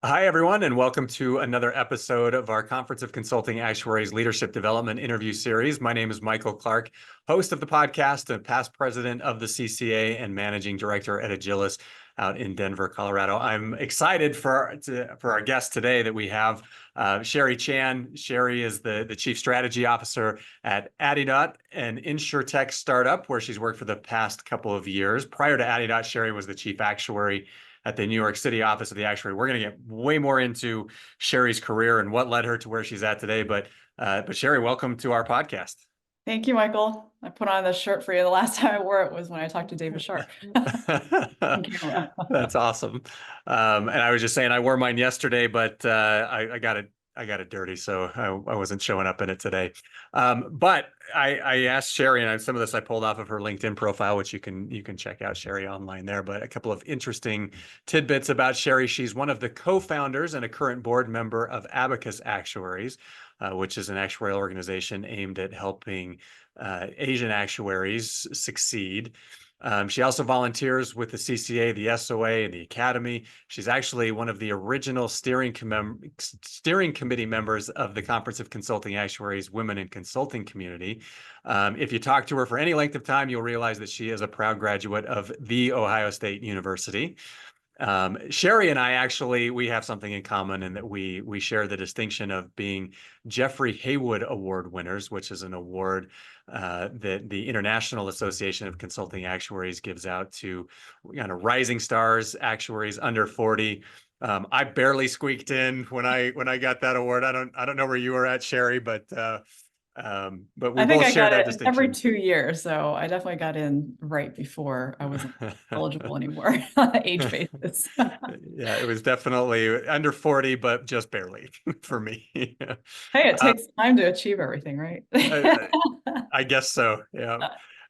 Hi, everyone, and welcome to another episode of our Conference of Consulting Actuaries Leadership Development interview series. My name is Michael Clark, host of the podcast and past president of the CCA and managing director at Agilis out in Denver, Colorado. I'm excited for our guest today that we have Sherry Chan. Sherry is the Chief Strategy Officer at Atidot, an insurtech startup where she's worked for the past couple of years. Prior to Atidot, Sherry was the Chief Actuary at the New York City office of the actuary. We're going to get way more into Sherry's career and what led her to where she's at today. But Sherry, welcome to our podcast. Thank you, Michael. I put on this shirt for you. The last time I wore it was when I talked to David Sharp. That's awesome. And I was just saying I wore mine yesterday, but I got it dirty, so I wasn't showing up in it today. But I asked Sherry, and some of this I pulled off of her LinkedIn profile, which you can check out Sherry online there. But a couple of interesting tidbits about Sherry. She's one of the co-founders and a current board member of Abacus Actuaries, which is an actuarial organization aimed at helping Asian actuaries succeed. She also volunteers with the CCA, the SOA, and the Academy. She's actually one of the original steering committee members of the Conference of Consulting Actuaries Women in Consulting community. If you talk to her for any length of time, you'll realize that she is a proud graduate of The Ohio State University. Sherry and I we have something in common in that we share the distinction of being Jeffrey Haywood Award winners, which is an award that the International Association of Consulting Actuaries gives out to kind of rising stars, actuaries under 40. I barely squeaked in when I got that award. I don't know where you were at, Sherry, but we both share that distinction. Every 2 years, so I definitely got in right before I wasn't eligible anymore on an age basis. Yeah, it was definitely under 40, but just barely for me. Hey, it takes time to achieve everything, right? I guess so, yeah.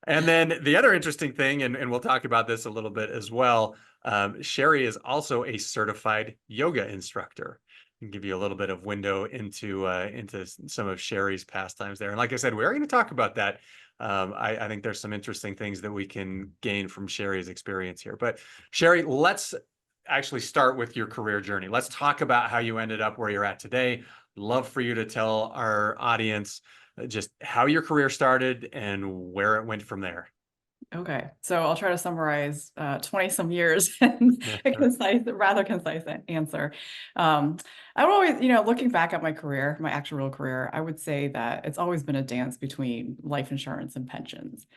And then the other interesting thing, and we'll talk about this a little bit as well, Sherry is also a certified yoga instructor. Can give you a little bit of window into some of Sherry's pastimes there. And like I said, we're going to talk about that. I think there's some interesting things that we can gain from Sherry's experience here. But Sherry, let's actually start with your career journey. Let's talk about how you ended up where you're at today. Love for you to tell our audience just how your career started and where it went from there. Okay, so I'll try to summarize 20 some years in a rather concise answer. I would always, looking back at my career, my actual career, I would say that it's always been a dance between life insurance and pensions.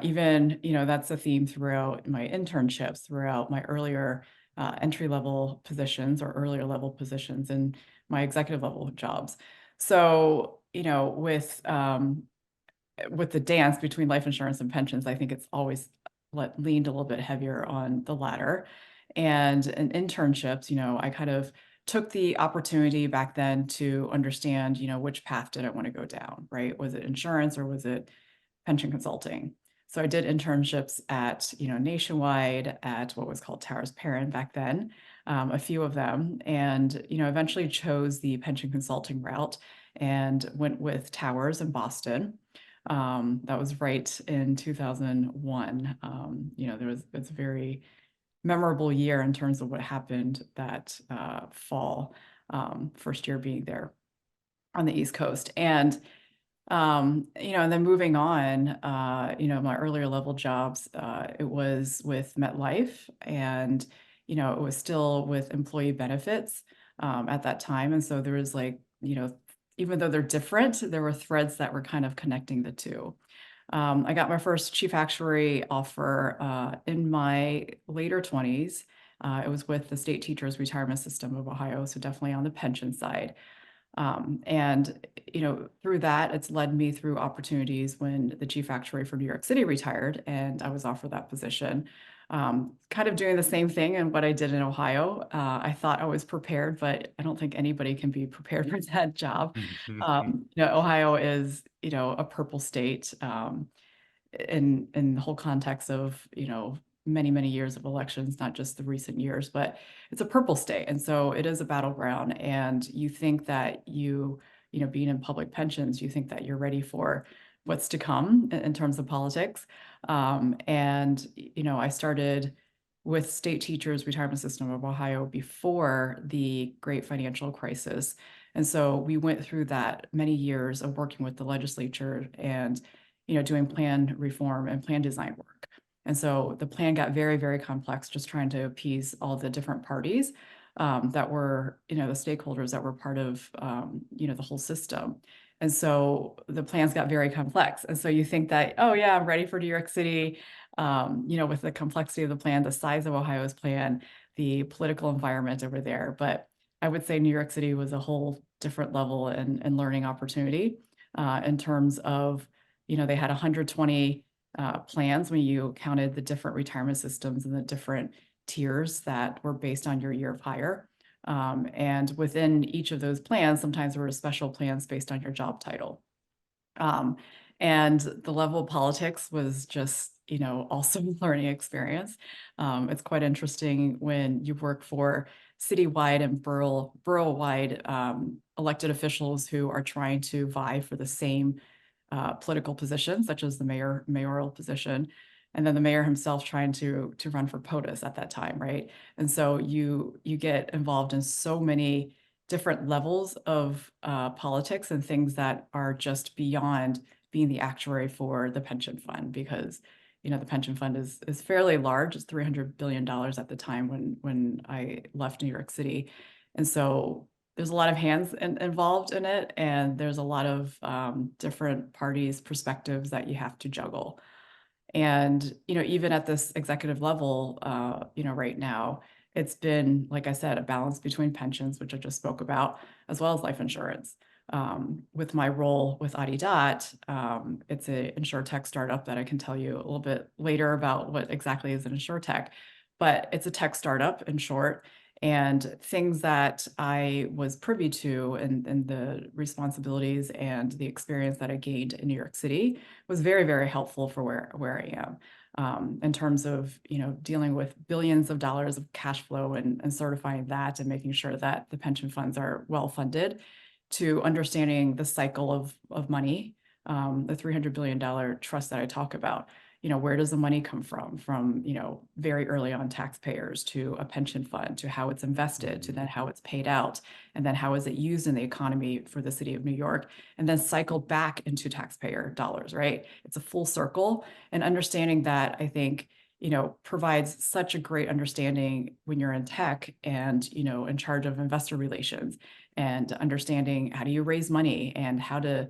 Even, that's a theme throughout my internships, throughout my earlier entry-level positions or earlier level positions in my executive level jobs. So, with the dance between life insurance and pensions, I think it's always leaned a little bit heavier on the latter. And in internships, I kind of took the opportunity back then to understand, which path did I want to go down, right? Was it insurance or was it pension consulting? So I did internships at, Nationwide, at what was called Towers Perrin back then, a few of them, and, eventually chose the pension consulting route and went with Towers in Boston. That was right in 2001. It's a very memorable year in terms of what happened that fall, first year being there on the East Coast. And, and then moving on, my earlier level jobs, it was with MetLife, and, it was still with employee benefits at that time. And so there was even though they're different, there were threads that were kind of connecting the two. I got my first chief actuary offer in my later 20s. It was with the State Teachers Retirement System of Ohio, so definitely on the pension side. And, through that, it's led me through opportunities when the chief actuary for New York City retired and I was offered that position. Kind of doing the same thing in what I did in Ohio. I thought I was prepared, but I don't think anybody can be prepared for that job. Ohio is, a purple state in the whole context of, many, many years of elections, not just the recent years, but it's a purple state. And so it is a battleground. And you think that being in public pensions, you think that you're ready for what's to come in terms of politics. And, I started with State Teachers Retirement System of Ohio before the great financial crisis. And so we went through that many years of working with the legislature and, doing plan reform and plan design work. And so the plan got very, very complex, just trying to appease all the different parties that were, the stakeholders that were part of, the whole system. And so the plans got very complex. And so you think that, oh yeah, I'm ready for New York City, with the complexity of the plan, the size of Ohio's plan, the political environment over there. But I would say New York City was a whole different level and learning opportunity in terms of, they had 120 plans when you counted the different retirement systems and the different tiers that were based on your year of hire. And within each of those plans, sometimes there were special plans based on your job title. And the level of politics was just, awesome learning experience. It's quite interesting when you work for citywide and borough-wide elected officials who are trying to vie for the same political position, such as the mayoral position, and then the mayor himself trying to run for POTUS at that time, right? And so you get involved in so many different levels of politics and things that are just beyond being the actuary for the pension fund, because the pension fund is fairly large. It's $300 billion at the time when I left New York City, and so there's a lot of hands involved in it, and there's a lot of different parties' perspectives that you have to juggle. And, even at this executive level, right now, it's been, like I said, a balance between pensions, which I just spoke about, as well as life insurance. With my role with Atidot, it's an insurtech startup that I can tell you a little bit later about what exactly is an insurtech, but it's a tech startup in short. And things that I was privy to and the responsibilities and the experience that I gained in New York City was very, very helpful for where I am in terms of, dealing with billions of dollars of cash flow and certifying that and making sure that the pension funds are well funded, to understanding the cycle of money, the $300 billion trust that I talk about. Where does the money come from? From, very early on taxpayers to a pension fund, to how it's invested, to then how it's paid out, and then how is it used in the economy for the city of New York, and then cycled back into taxpayer dollars, right? It's a full circle, and understanding that, I think, provides such a great understanding when you're in tech and, in charge of investor relations and understanding how do you raise money and how do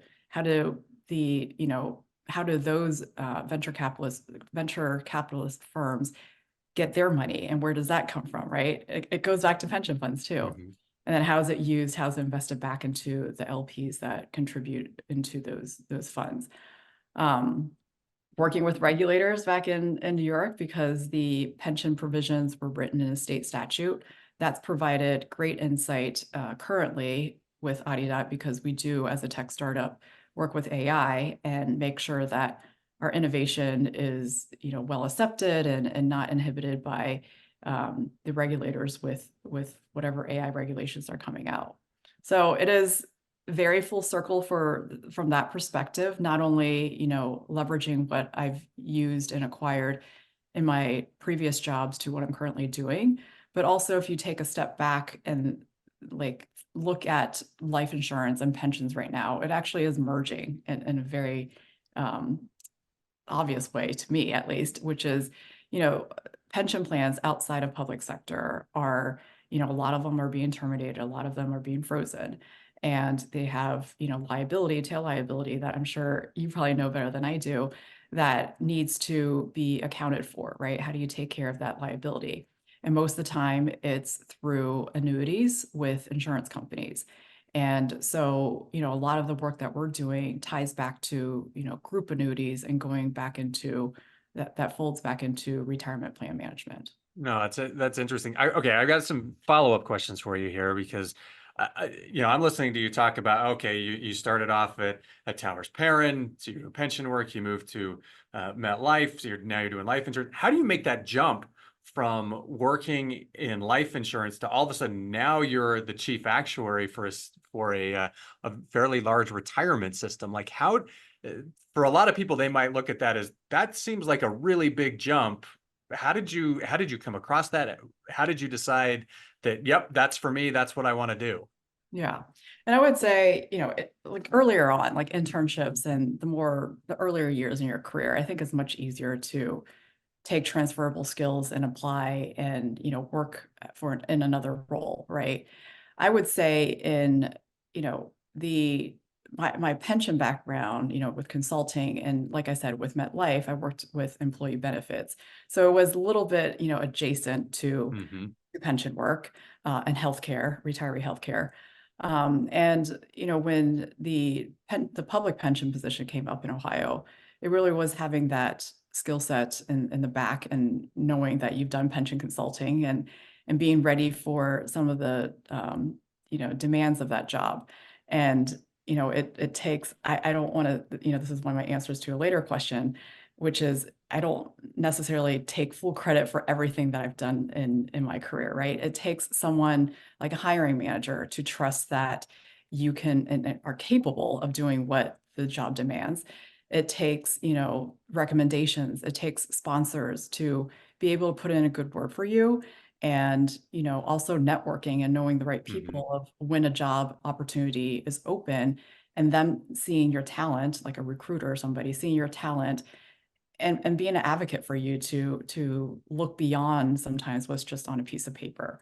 those venture capitalist firms get their money, and where does that come from, right? It goes back to pension funds too. Mm-hmm. And then how is it used? How's it invested back into the LPs that contribute into those funds? Working with regulators back in New York, because the pension provisions were written in a state statute. That's provided great insight currently with Atidot, because we do, as a tech startup, work with AI and make sure that our innovation is, well accepted and not inhibited by the regulators with whatever AI regulations are coming out. So it is very full circle from that perspective, not only, leveraging what I've used and acquired in my previous jobs to what I'm currently doing, but also if you take a step back and look at life insurance and pensions right now, it actually is merging in a very obvious way, to me at least, which is, pension plans outside of public sector are, a lot of them are being terminated, a lot of them are being frozen. And they have, tail liability that I'm sure you probably know better than I do, that needs to be accounted for, right? How do you take care of that liability? And most of the time it's through annuities with insurance companies. And so, a lot of the work that we're doing ties back to, group annuities and going back into that folds back into retirement plan management. No, that's interesting. Okay, I've got some follow-up questions for you here, because I'm listening to you talk about, okay, you started off at Towers Perrin, so you're doing pension work, you moved to MetLife, so now you're doing life insurance. How do you make that jump from working in life insurance to all of a sudden now you're the chief actuary for a fairly large retirement system? Like, how, for a lot of people, they might look at that as, that seems like a really big jump how did you come across that? How did you decide that, yep, that's for me, that's what I want to do? Yeah. And I would say, like earlier on, like internships and the earlier years in your career, I think it's much easier to take transferable skills and apply and, work in another role, right? I would say in, the my pension background, with consulting and like I said, with MetLife, I worked with employee benefits. So it was a little bit, adjacent to Hmm. pension work and healthcare, retiree healthcare. And when the public pension position came up in Ohio, it really was having that skill set in the back and knowing that you've done pension consulting and being ready for some of the demands of that job. And it takes I don't want to, this is one of my answers to a later question, which is I don't necessarily take full credit for everything that I've done in my career, right? It takes someone like a hiring manager to trust that you can and are capable of doing what the job demands. It takes, recommendations. It takes sponsors to be able to put in a good word for you. And, also networking and knowing the right Hmm. people of when a job opportunity is open and them seeing your talent, like a recruiter or somebody seeing your talent and being an advocate for you to look beyond sometimes what's just on a piece of paper.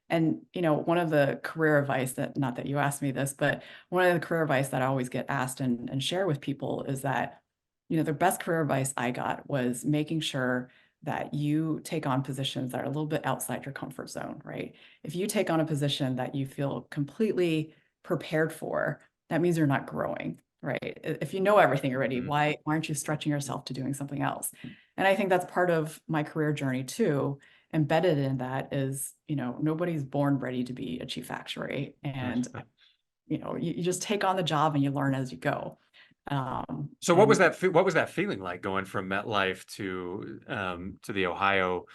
And one of the career advice that not that you asked me this, but one of the career advice that I always get asked and share with people is that, the best career advice I got was making sure that you take on positions that are a little bit outside your comfort zone, right? If you take on a position that you feel completely prepared for, that means you're not growing, right? If you know everything already, Hmm. why aren't you stretching yourself to doing something else? And I think that's part of my career journey too. Embedded in that is, nobody's born ready to be a chief actuary. And, you just take on the job and you learn as you go. So And what was that feeling like going from MetLife to the Ohio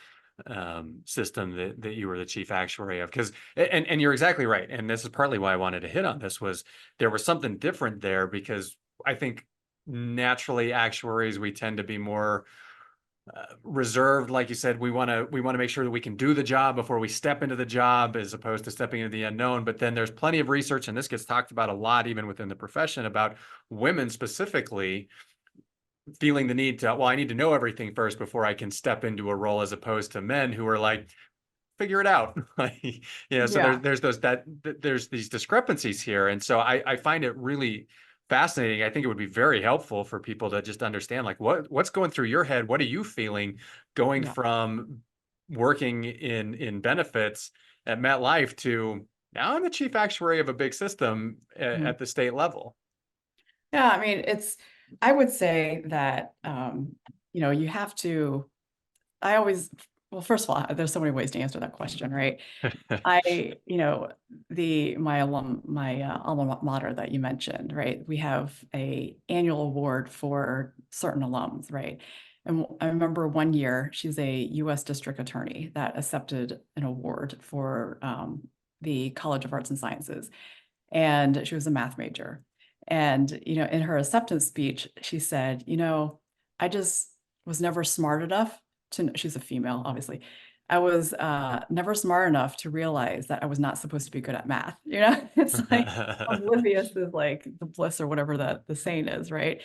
system that you were the chief actuary of? Because and you're exactly right, and this is partly why I wanted to hit on this was there was something different there because I think naturally actuaries we tend to be more reserved. Like you said, we want to make sure that we can do the job before we step into the job as opposed to stepping into the unknown. But then there's plenty of research, and this gets talked about a lot even within the profession, about women specifically feeling the need to, well, I need to know everything first before I can step into a role, as opposed to men who are like, figure it out. So yeah, there's these discrepancies here. And so I find it really fascinating. I think it would be very helpful for people to just understand like what's going through your head. What are you feeling going yeah. from working in benefits at MetLife to now I'm the chief actuary of a big system Mhm. at the state level? Yeah, I mean, I would say that, you have to, I always, well, first of all, there's so many ways to answer that question, right? I, my alma mater that you mentioned, right? We have a annual award for certain alums, right? And I remember one year, she's a U.S. district attorney that accepted an award for the College of Arts and Sciences, and she was a math major. And, in her acceptance speech, she said, I just was never smart enough she's a female, obviously. I was never smart enough to realize that I was not supposed to be good at math. It's like oblivious is like the bliss or whatever the saying is, right?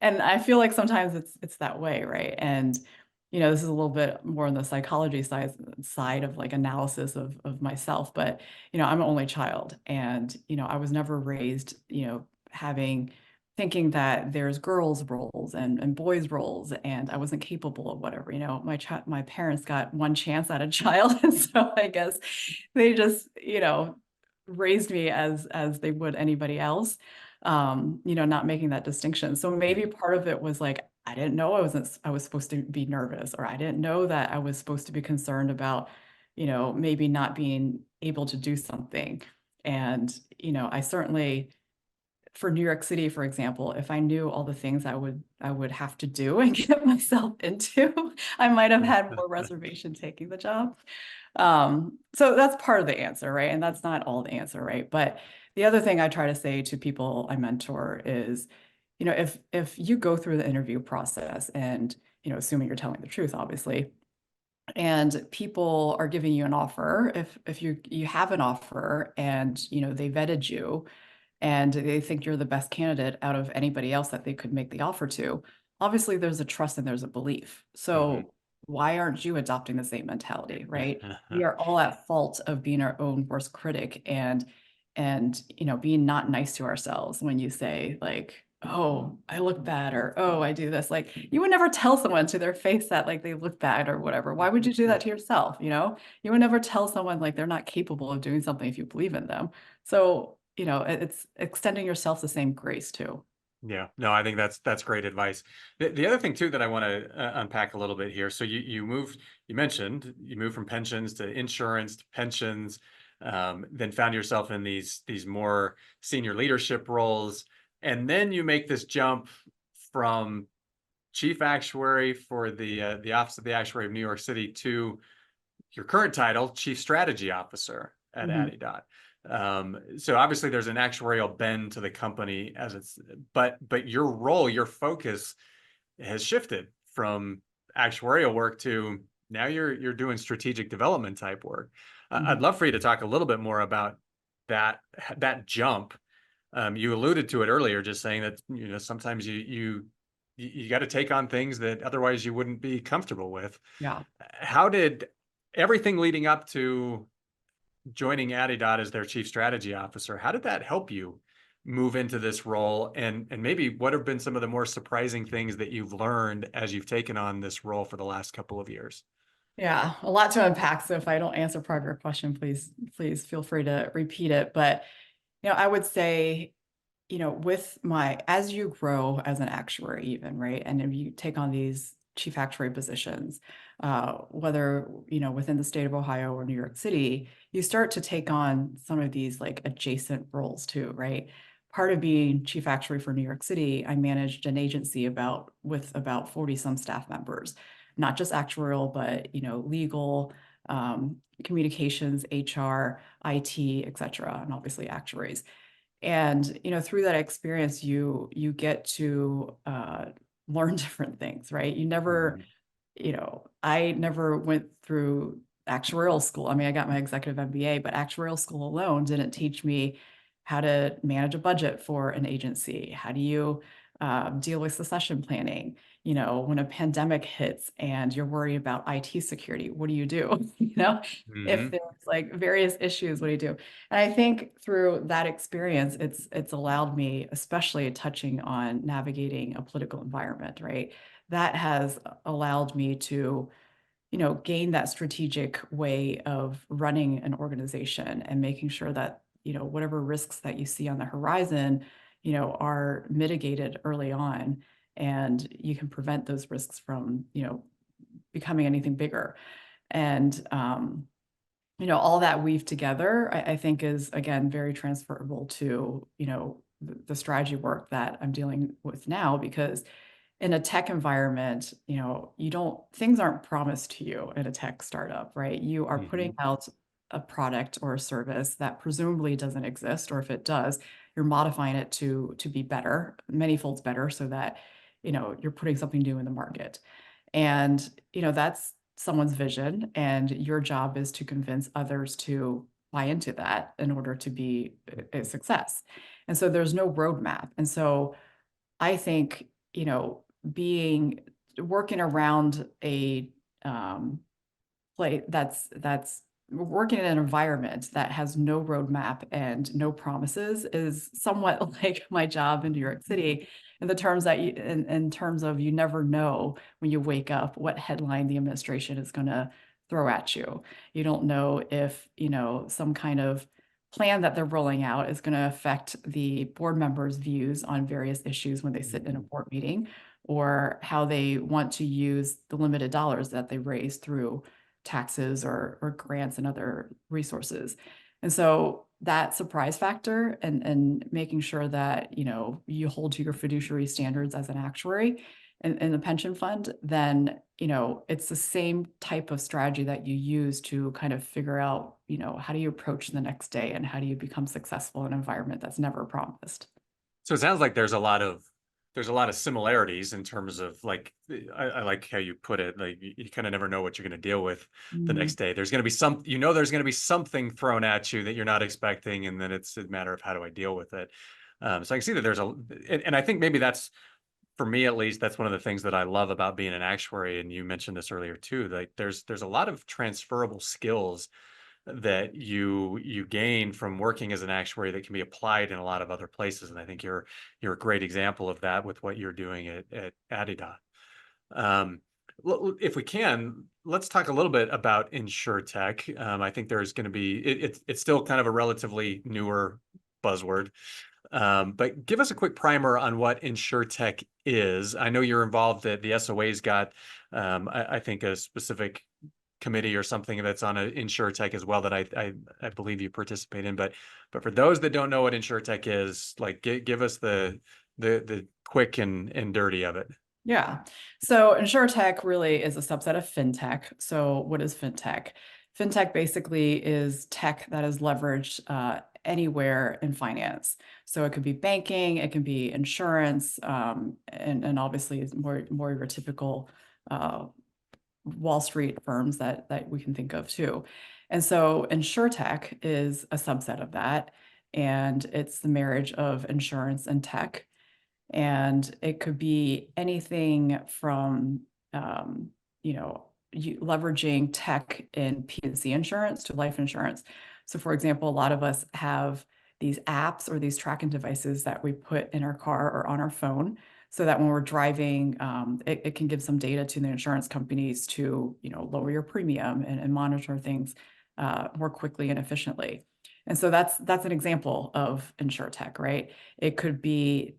And I feel like sometimes it's that way, right? And this is a little bit more on the psychology side of like analysis of myself, but I'm an only child, and I was never raised, having thinking that there's girls roles and boys roles, and I wasn't capable of whatever. My parents got one chance at a child, and so I guess they just raised me as they would anybody else, not making that distinction. So maybe part of it was like, I didn't know I was supposed to be nervous, or I didn't know that I was supposed to be concerned about, maybe not being able to do something. And, I certainly, for New York City, for example, if I knew all the things I would have to do and get myself into, I might have had more reservation taking the job. So that's part of the answer, right? And that's not all the answer, right? But the other thing I try to say to people I mentor is, if you go through the interview process and, assuming you're telling the truth, obviously, and people are giving you an offer. If you have an offer and they vetted you and they think you're the best candidate out of anybody else that they could make the offer to, obviously there's a trust and there's a belief. Mhm. So why aren't you adopting the same mentality, right? We are all at fault of being our own worst critic and being not nice to ourselves when you say like, oh, I look bad, or oh, I do this. Like you would never tell someone to their face that like they look bad or whatever. Why would you do that to yourself? You would never tell someone like they're not capable of doing something if you believe in them. So, it's extending yourself the same grace too. Yeah, no, I think that's great advice. The other thing too that I want to unpack a little bit here. So you mentioned you moved from pensions to insurance to pensions, then found yourself in these more senior leadership roles, and then you make this jump from chief actuary for the Office of the Actuary of New York City to your current title, Chief Strategy Officer at Mhm. Atidot. So obviously there's an actuarial bend to the company as but your role, your focus has shifted from actuarial work to now you're doing strategic development type work. I'd Mhm. love for you to talk a little bit more about that jump. You alluded to it earlier, just saying that sometimes you got to take on things that otherwise you wouldn't be comfortable with. Yeah. How did everything leading up to joining Atidot as their chief strategy officer, how did that help you move into this role? And maybe what have been some of the more surprising things that you've learned as you've taken on this role for the last couple of years? Yeah, a lot to unpack. So if I don't answer part of your question, please feel free to repeat it. But I would say, as you grow as an actuary, even, right? And if you take on these chief actuary positions, whether, within the state of Ohio or New York City, you start to take on some of these like adjacent roles too, right? Part of being chief actuary for New York City, I managed an agency with about 40 some staff members, not just actuarial, but, legal, communications, HR, IT, et cetera, and obviously actuaries. And through that experience you get to learn different things, right? Mhm. I never went through actuarial school. I mean, I got my executive MBA, but actuarial school alone didn't teach me how to manage a budget for an agency. How do you deal with succession planning? When a pandemic hits and you're worried about IT security, what do you do? If Mhm. there's like various issues, what do you do? And I think through that experience, it's allowed me, especially touching on navigating a political environment, right? That has allowed me to, gain that strategic way of running an organization and making sure that, whatever risks that you see on the horizon, are mitigated early on and you can prevent those risks from, becoming anything bigger. And all that weave together, I think is again very transferable to, the strategy work that I'm dealing with now because in a tech environment, you don't things aren't promised to you in a tech startup, right? You are putting Mhm. out a product or a service that presumably doesn't exist, or if it does, you're modifying it to be better, many folds better, so that you're putting something new in the market. And that's someone's vision, and your job is to convince others to buy into that in order to be a success. And so there's no roadmap. And so I think, being working around a play that's working in an environment that has no roadmap and no promises is somewhat like my job in New York City in the terms that in terms of you never know when you wake up what headline the administration is going to throw at you. You don't know if, some kind of plan that they're rolling out is going to affect the board members' views on various issues when they sit in a Mhm. board meeting, or how they want to use the limited dollars that they raise through taxes or grants and other resources. And so that surprise factor and making sure that you hold to your fiduciary standards as an actuary in the pension fund, then it's the same type of strategy that you use to kind of figure out how do you approach the next day and how do you become successful in an environment that's never promised. So it sounds like there's a lot of there's a lot of similarities in terms of like I like how you put it. Like you kind of never know what you're going to deal with the Mhm. next day. There's going to be some, there's going to be something thrown at you that you're not expecting, and then it's a matter of how do I deal with it. So I can see that and I think maybe that's, for me at least, that's one of the things that I love about being an actuary. And you mentioned this earlier too. Like there's a lot of transferable skills that you gain from working as an actuary that can be applied in a lot of other places. And I think you're a great example of that with what you're doing at Atidot. Um, if we can, let's talk a little bit about insurtech. I think there's going to be it's still kind of a relatively newer buzzword. But give us a quick primer on what insurtech is. I know you're involved, that the SOA's got, I think, a specific committee or something that's on an insurtech as well that I believe you participate in. But for those that don't know what insurtech is, like give us the quick and dirty of it. Yeah. So insurtech really is a subset of fintech. So what is fintech? Fintech basically is tech that is leveraged anywhere in finance. So it could be banking, it can be insurance, and obviously it's more your typical Wall Street firms that we can think of too. And so insurtech is a subset of that, and it's the marriage of insurance and tech. And it could be anything from, you know, leveraging tech in P&C insurance to life insurance. So, for example, a lot of us have these apps or these tracking devices that we put in our car or on our phone, so that when we're driving, it can give some data to the insurance companies to, lower your premium and monitor things more quickly and efficiently. And so that's an example of insurtech, right? It could be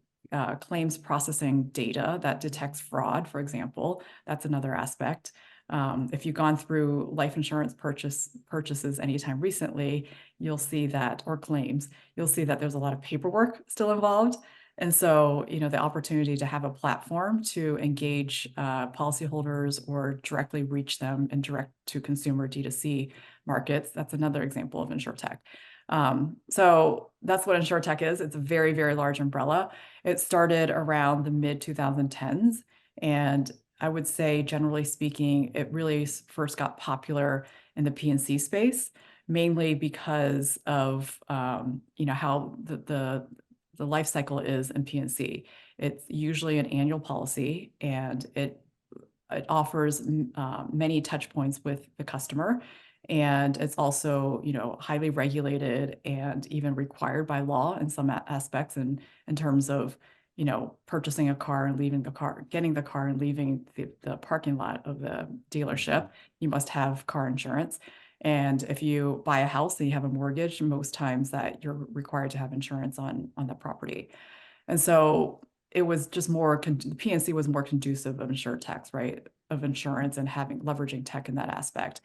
claims processing data that detects fraud, for example. That's another aspect. If you've gone through life insurance purchases anytime recently, you'll see that, or claims, you'll see that there's a lot of paperwork still involved. And so, the opportunity to have a platform to engage policyholders or directly reach them in direct to consumer D2C markets, that's another example of insurtech. So that's what insurtech is. It's a very, very large umbrella. It started around the mid 2010s. And I would say, generally speaking, it really first got popular in the P&C space, mainly because of how the life cycle is in P&C. It's usually an annual policy, and it offers many touch points with the customer. And it's also, highly regulated and even required by law in some aspects, and in terms of, purchasing a car and leaving the car, getting the car and leaving the parking lot of the dealership, you must have car insurance. And if you buy a house and you have a mortgage, most times that you're required to have insurance on the property. And so it was just the PNC was more conducive of insurtech, right? Of insurance and leveraging tech in that aspect.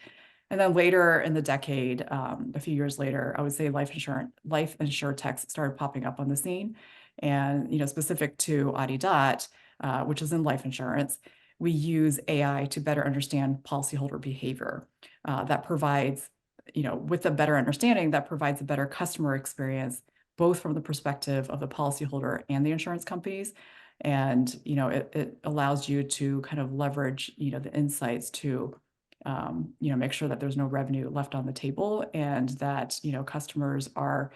And then later in the decade, a few years later, I would say life insurtech started popping up on the scene. And, specific to Atidot, which is in life insurance, we use AI to better understand policyholder behavior. That provides, with a better understanding, that provides a better customer experience, both from the perspective of the policyholder and the insurance companies. And, it allows you to kind of leverage, the insights to, make sure that there's no revenue left on the table, and that, customers are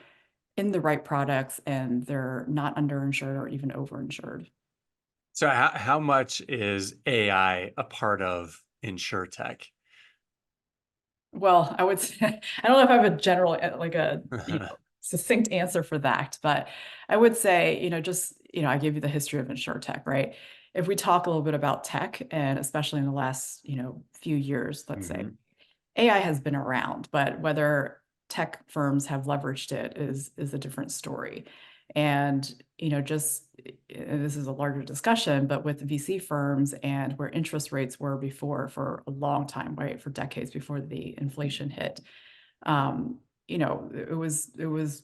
in the right products and they're not underinsured or even overinsured. So how much is AI a part of insurtech? Well, I would say, I don't know if I have a general, like a, succinct answer for that, but I would say, I gave you the history of insurtech, right? If we talk a little bit about tech, and especially in the last, few years, let's say, Mhm. AI has been around, but whether tech firms have leveraged it is a different story. And, this is a larger discussion, but with VC firms and where interest rates were before for a long time, right, for decades before the inflation hit, um, it was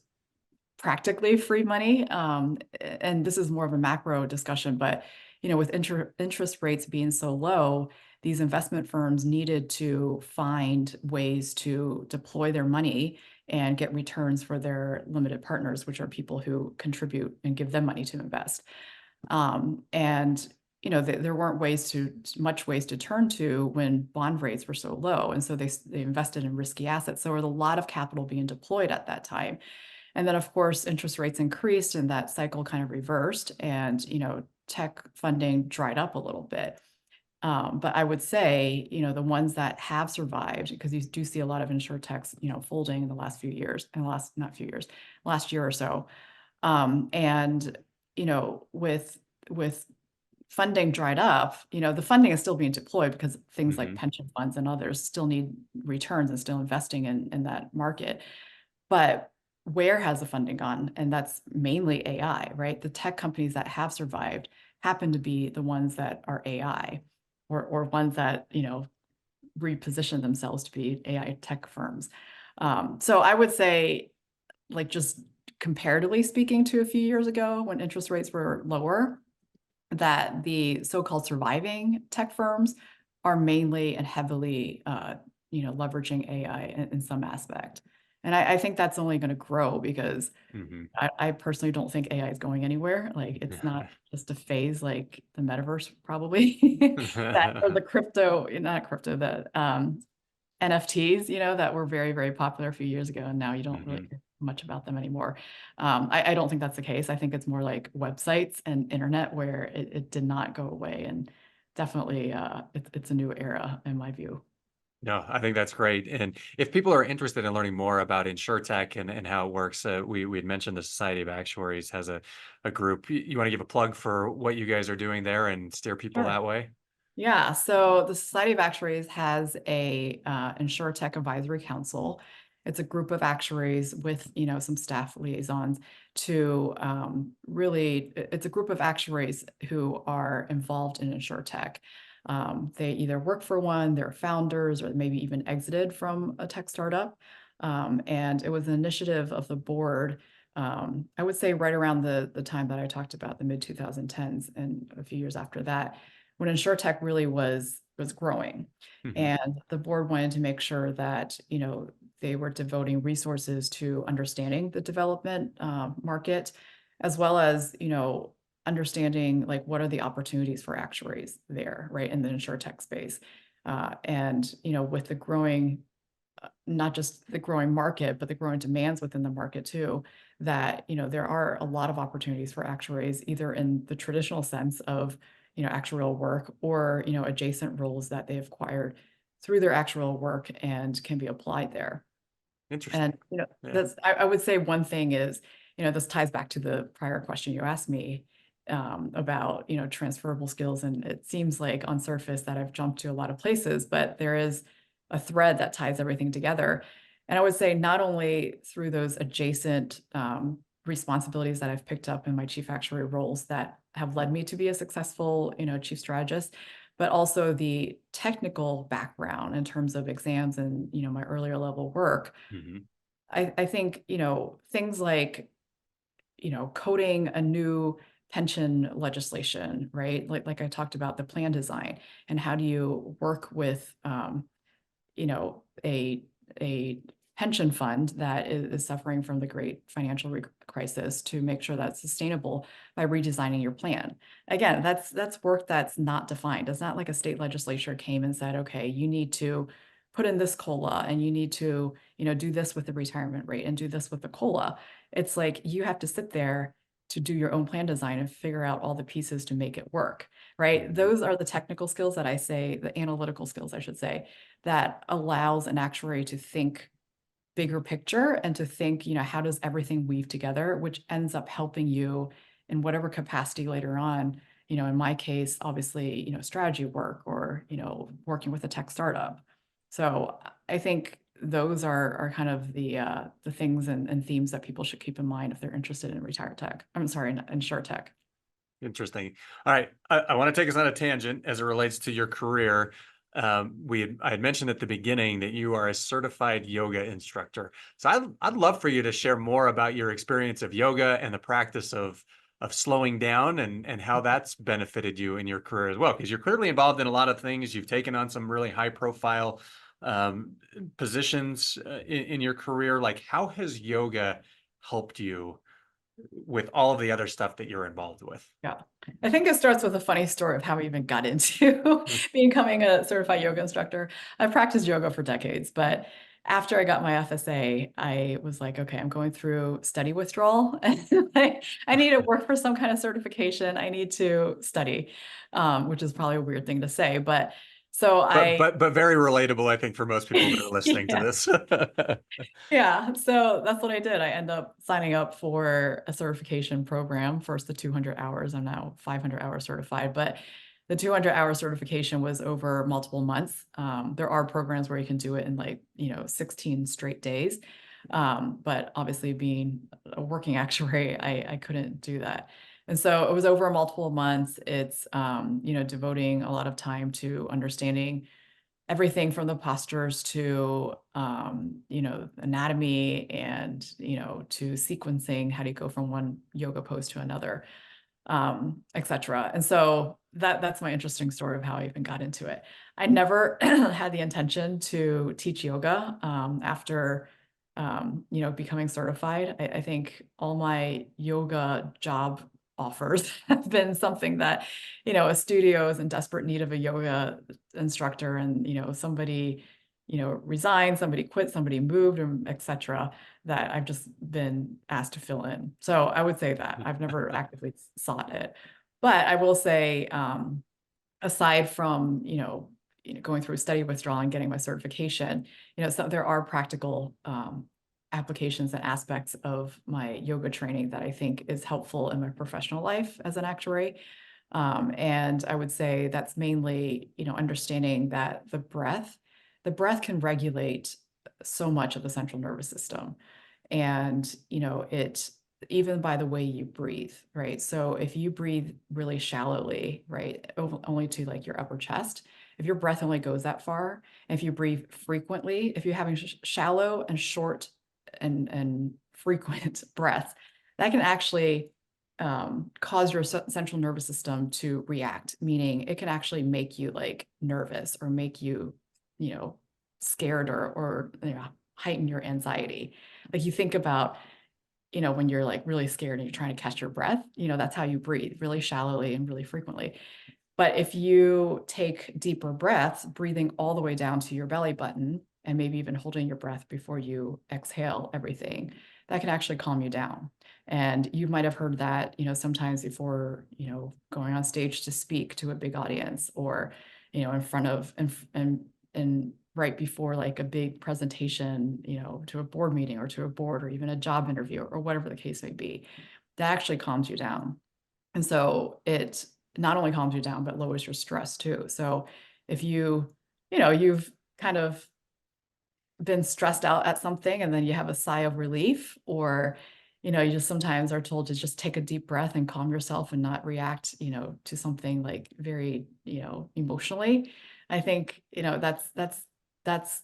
practically free money. And this is more of a macro discussion, but with interest rates being so low, these investment firms needed to find ways to deploy their money and get returns for their limited partners, which are people who contribute and give them money to invest. And there weren't much ways to turn to when bond rates were so low, and so they invested in risky assets. So there was a lot of capital being deployed at that time. And then, of course, interest rates increased, and that cycle kind of reversed, and tech funding dried up a little bit. But I would say, the ones that have survived, because you do see a lot of insurtechs, folding in the last few years, and not few years, last year or so. And with funding dried up, the funding is still being deployed because things like Hmm. pension funds and others still need returns and still investing in that market. But where has the funding gone? And that's mainly AI, right? The tech companies that have survived happen to be the ones that are AI, or ones that, reposition themselves to be AI tech firms. So I would say, like, just comparatively speaking to a few years ago when interest rates were lower, that the so-called surviving tech firms are mainly and heavily, leveraging AI in some aspect. And I think that's only going to grow because Hmm. I personally don't think AI is going anywhere. Like, it's not just a phase like the metaverse, probably, that, or the crypto, not crypto, the NFTs, that were very, very popular a few years ago, and now you don't really Hmm. hear much about them anymore. I don't think that's the case. I think it's more like websites and internet where it did not go away, and definitely it's a new era in my view. No, I think that's great. And if people are interested in learning more about insurtech and how it works, we had mentioned the Society of Actuaries has a group. You want to give a plug for what you guys are doing there and steer people Sure. that way? Yeah, so the Society of Actuaries has a InsurTech Advisory Council. It's a group of actuaries with, some staff liaisons to really. It's a group of actuaries who are involved in InsurTech. They either work for one, they're founders, or maybe even exited from a tech startup. And it was an initiative of the board. I would say right around the time that I talked about, the mid 2010s, and a few years after that, when insurtech really was growing. Hmm. And the board wanted to make sure that, they were devoting resources to understanding the development market, as well as, understanding, like, what are the opportunities for actuaries there, right, in the insurtech space. And, with the growing, not just the growing market, but the growing demands within the market too, that, there are a lot of opportunities for actuaries, either in the traditional sense of, actuarial work, or, adjacent roles that they've acquired through their actuarial work and can be applied there. And, Interesting. Yeah. that's, I would say one thing is, this ties back to the prior question you asked me, about, transferable skills. And it seems like on surface that I've jumped to a lot of places, but there is a thread that ties everything together. And I would say not only through those adjacent responsibilities that I've picked up in my chief actuary roles that have led me to be a successful, chief strategist, but also the technical background in terms of exams and, my earlier level work. Hmm. I think, things like, coding a new pension legislation, right? Like I talked about the plan design, and how do you work with, a pension fund that is suffering from the great financial crisis, to make sure that's sustainable by redesigning your plan. Again, that's work that's not defined. It's not like a state legislature came and said, okay, you need to put in this COLA, and you need to, do this with the retirement rate and do this with the COLA. It's like you have to sit there to do your own plan design and figure out all the pieces to make it work, right? Hmm. Those are the technical skills that I say, the analytical skills, I should say, that allows an actuary to think bigger picture and to think, how does everything weave together, which ends up helping you in whatever capacity later on. In my case, obviously, strategy work, or, working with a tech startup. So I think those are kind of the things and themes that people should keep in mind if they're interested in retired tech. I'm sorry, in insure tech. Interesting. All right. I want to take us on a tangent as it relates to your career. I had mentioned at the beginning that you are a certified yoga instructor. So I'd love for you to share more about your experience of yoga and the practice of slowing down, and how that's benefited you in your career as well. Because you're clearly involved in a lot of things. You've taken on some really high profile um, positions in your career. Like, how has yoga helped you with all of the other stuff that you're involved with? Yeah. I think it starts with a funny story of how I even got into becoming a certified yoga instructor. I've practiced yoga for decades, but after I got my FSA, I was like, okay, I'm going through study withdrawal and I need to work for some kind of certification. I need to study, which is probably a weird thing to say, but so But very relatable, I think, for most people that are listening to yeah. this. Yeah, so that's what I did. I end up signing up for a certification program, first the 200 hours. I'm now 500 hours certified, but the 200-hour certification was over multiple months. There are programs where you can do it in like, 16 straight days. But obviously being a working actuary, I couldn't do that. And so it was over multiple months. It's, devoting a lot of time to understanding everything from the postures to anatomy and to sequencing. How do you go from one yoga pose to another, etc. And so that's my interesting story of how I even got into it. I never had the intention to teach yoga after becoming certified. I think all my yoga job offers have been something that, a studio is in desperate need of a yoga instructor, and somebody resigned, somebody quit, somebody moved, etc., that I've just been asked to fill in. So I would say that I've never actively sought it. But I will say, aside from, going through study withdrawal and getting my certification, so there are practical applications and aspects of my yoga training that I think is helpful in my professional life as an actuary. And I would say that's mainly, understanding that the breath can regulate so much of the central nervous system. And, it even by the way you breathe, right? So if you breathe really shallowly, right, only to like your upper chest, if your breath only goes that far, and if you breathe frequently, if you're having shallow and short and frequent breaths, that can actually cause your central nervous system to react, meaning it can actually make you like nervous or make you, scared or heighten your anxiety. Like you think about, when you're like really scared and you're trying to catch your breath, that's how you breathe, really shallowly and really frequently. But if you take deeper breaths, breathing all the way down to your belly button and maybe even holding your breath before you exhale everything, that can actually calm you down. And you might have heard that, sometimes before, going on stage to speak to a big audience, or, in front of and right before like a big presentation, to a board meeting or to a board or even a job interview or whatever the case may be, that actually calms you down. And so it not only calms you down, but lowers your stress too. So if you've kind of been stressed out at something and then you have a sigh of relief, or, you just sometimes are told to just take a deep breath and calm yourself and not react, to something like very, emotionally. I think, that's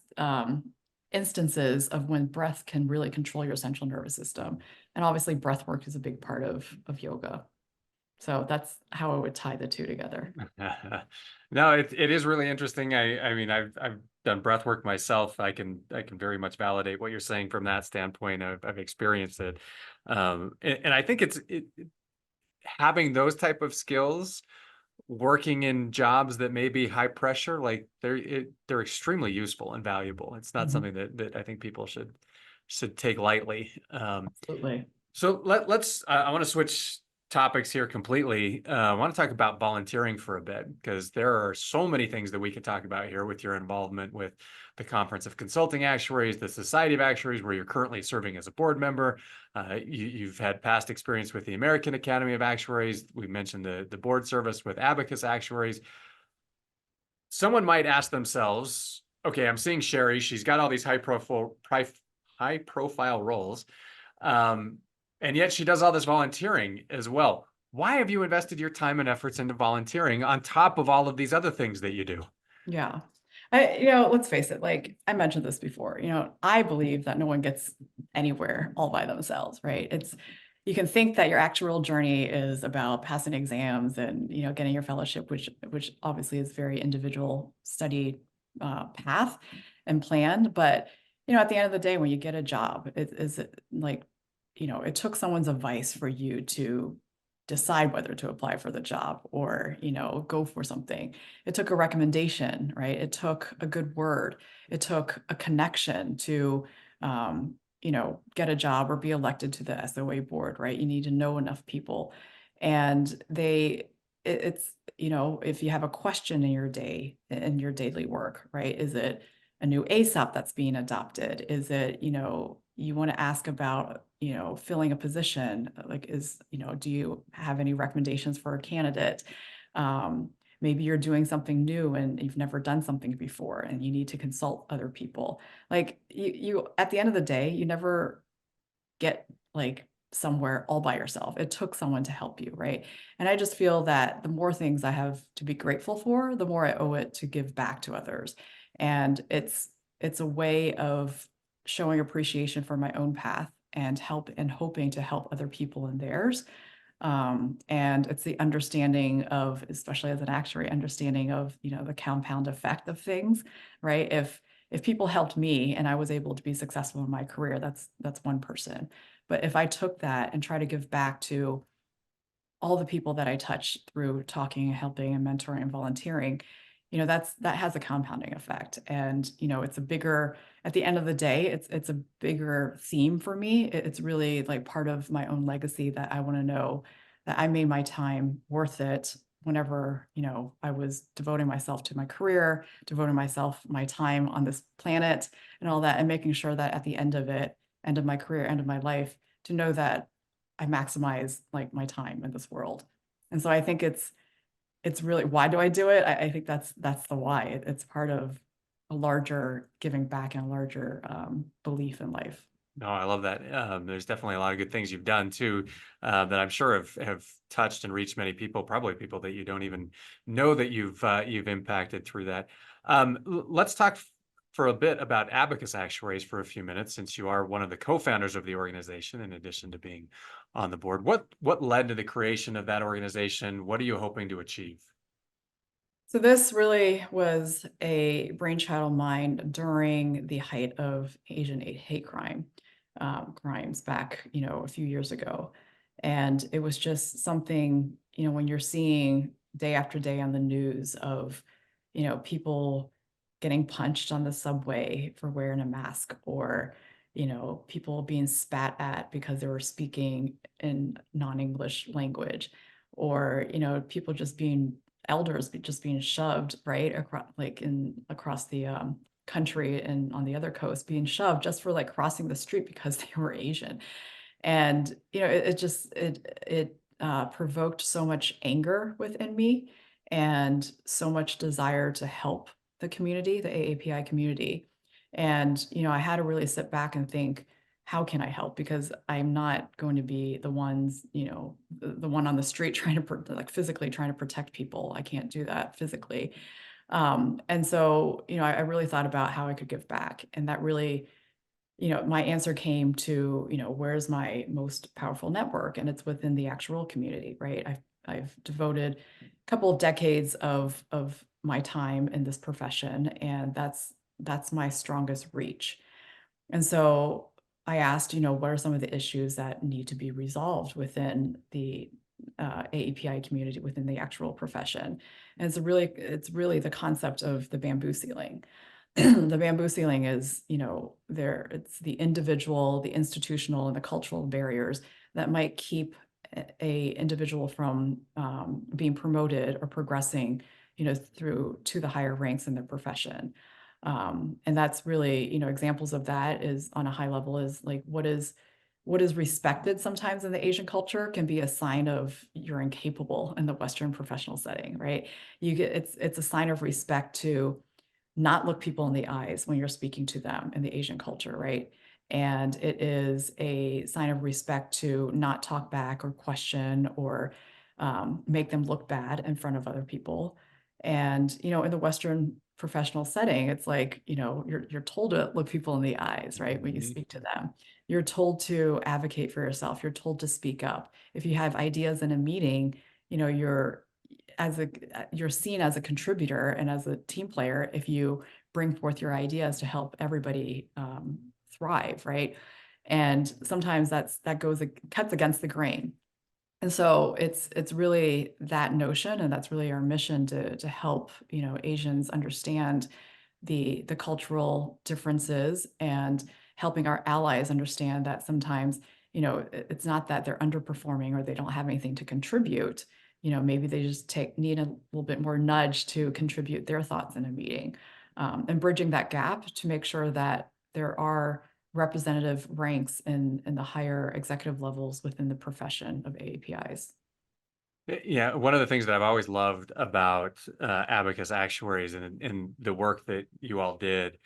instances of when breath can really control your central nervous system. And obviously breath work is a big part of yoga. So that's how I would tie the two together. No, it is really interesting. I mean, I've done breath work myself. I can very much validate what you're saying from that standpoint. I've experienced it. And I think having those type of skills, working in jobs that may be high pressure, like they're extremely useful and valuable. It's not Mhm. something that I think people should take lightly. Absolutely. So I want to switch topics here completely. I want to talk about volunteering for a bit, because there are so many things that we could talk about here with your involvement with the Conference of Consulting Actuaries, the Society of Actuaries, where you're currently serving as a board member. You've had past experience with the American Academy of Actuaries. We mentioned the board service with Abacus Actuaries. Someone might ask themselves, okay, I'm seeing Sherry. She's got all these high profile roles. And yet she does all this volunteering as well. Why have you invested your time and efforts into volunteering on top of all of these other things that you do? Yeah. Let's face it, like I mentioned this before, I believe that no one gets anywhere all by themselves, right? You can think that your actual journey is about passing exams and, getting your fellowship, which obviously is very individual study path and planned. But, at the end of the day, when you get a job, is it like it took someone's advice for you to decide whether to apply for the job or, go for something. It took a recommendation, right? It took a good word. It took a connection to, get a job or be elected to the SOA board, right? You need to know enough people. And it's, if you have a question in your day, in your daily work, right? Is it a new ASAP that's being adopted? Is it, you want to ask about, filling a position? Like, do you have any recommendations for a candidate? Um, Maybe you're doing something new and you've never done something before and you need to consult other people. Like you at the end of the day, you never get like somewhere all by yourself. It took someone to help you, right? And I just feel that the more things I have to be grateful for, the more I owe it to give back to others. And it's a way of showing appreciation for my own path and hoping to help other people in theirs. And it's the understanding of, especially as an actuary, understanding of, the compound effect of things, right? If people helped me and I was able to be successful in my career, that's one person. But if I took that and try to give back to all the people that I touch through talking, helping, and mentoring and volunteering, that has a compounding effect. And, it's a bigger, at the end of the day, it's a bigger theme for me. It's really like part of my own legacy that I want to know that I made my time worth it whenever, I was devoting myself to my career, devoting my time on this planet and all that, and making sure that at the end of it, end of my career, end of my life, to know that I maximize like my time in this world. And so I think it's really, why do I do it? I think that's the why. It's part of a larger giving back and a larger belief in life. No, I love that. There's definitely a lot of good things you've done too, that I'm sure have touched and reached many people, probably people that you don't even know that you've impacted through that. Let's talk for a bit about Abacus Actuaries for a few minutes, since you are one of the co-founders of the organization, in addition to being on the board. What led to the creation of that organization? What are you hoping to achieve? So this really was a brainchild of mine during the height of Asian hate crimes back, a few years ago. And it was just something, when you're seeing day after day on the news of, people getting punched on the subway for wearing a mask, or, people being spat at because they were speaking in non-English language, or, people just being elders just being shoved right across across the country and on the other coast being shoved just for like crossing the street because they were Asian. And it provoked so much anger within me and so much desire to help the community, the AAPI community. And I had to really sit back and think, how can I help? Because I'm not going to be the ones, the one on the street trying to like physically trying to protect people. I can't do that physically. And so, I really thought about how I could give back. And that really, my answer came to, where's my most powerful network? And it's within the actual community, right? I've devoted a couple of decades of my time in this profession, and that's my strongest reach. And so I asked, what are some of the issues that need to be resolved within the AAPI community, within the actual profession? And it's really the concept of the bamboo ceiling. The bamboo ceiling is, it's the individual, the institutional, and the cultural barriers that might keep a individual from being promoted or progressing, through to the higher ranks in their profession. And that's really, examples of that is on a high level is like what is respected sometimes in the Asian culture can be a sign of you're incapable in the Western professional setting, right? It's a sign of respect to not look people in the eyes when you're speaking to them in the Asian culture, right? And it is a sign of respect to not talk back or question or make them look bad in front of other people. And in the Western professional setting, it's like you're told to look people in the eyes, right? When you Mhm. speak to them, you're told to advocate for yourself. You're told to speak up. If you have ideas in a meeting, you're seen as a contributor and as a team player if you bring forth your ideas to help everybody thrive, right? And sometimes that cuts against the grain. And so it's really that notion, and that's really our mission to help, Asians understand the cultural differences, and helping our allies understand that sometimes, it's not that they're underperforming or they don't have anything to contribute. Maybe they just need a little bit more nudge to contribute their thoughts in a meeting, and bridging that gap to make sure that there are representative ranks in the higher executive levels within the profession of AAPIs. Yeah, one of the things that I've always loved about Abacus Actuaries and the work that you all did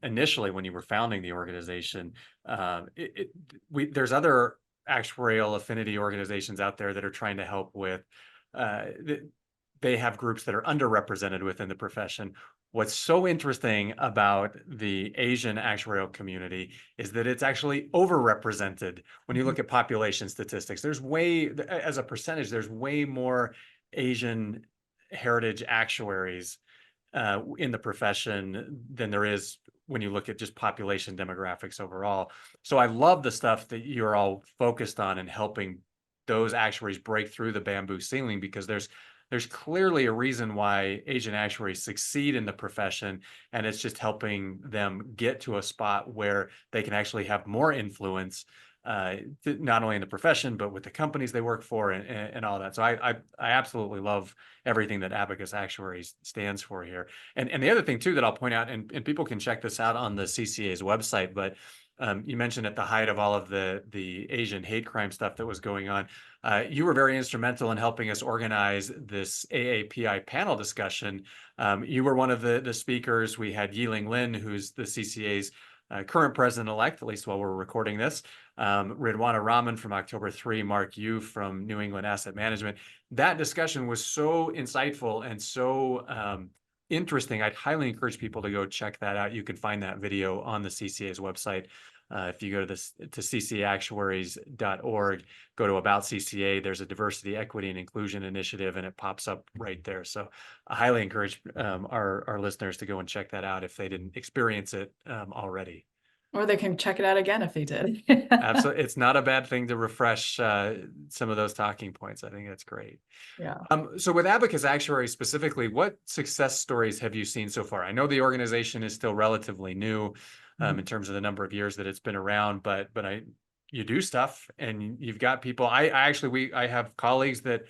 initially when you were founding the organization, there's other actuarial affinity organizations out there that are trying to help with. They have groups that are underrepresented within the profession. What's so interesting about the Asian actuarial community is that it's actually overrepresented when you Mhm. look at population statistics. As a percentage, there's way more Asian heritage actuaries in the profession than there is when you look at just population demographics overall. So I love the stuff that you're all focused on and helping those actuaries break through the bamboo ceiling, because there's clearly a reason why Asian actuaries succeed in the profession, and it's just helping them get to a spot where they can actually have more influence, not only in the profession but with the companies they work for, and all that. So I absolutely love everything that Abacus Actuaries stands for here. And the other thing too that I'll point out, and people can check this out on the CCA's website, but you mentioned at the height of all of the Asian hate crime stuff that was going on, you were very instrumental in helping us organize this AAPI panel discussion. You were one of the speakers. We had Yiling Lin, who's the CCA's current president-elect, at least while we're recording this. Ridwana Rahman from October 3, Mark Yu from New England Asset Management. That discussion was so insightful and so interesting. I'd highly encourage people to go check that out. You can find that video on the CCA's website. If you go to ccaactuaries.org, go to About CCA, there's a diversity, equity, and inclusion initiative, and it pops up right there. So I highly encourage our listeners to go and check that out if they didn't experience it already. Or they can check it out again if they did. Absolutely. It's not a bad thing to refresh some of those talking points. I think that's great. Yeah. So with Abacus Actuary specifically, what success stories have you seen so far? I know the organization is still relatively new in Mhm. terms of the number of years that it's been around, but you do stuff and you've got people. I have colleagues that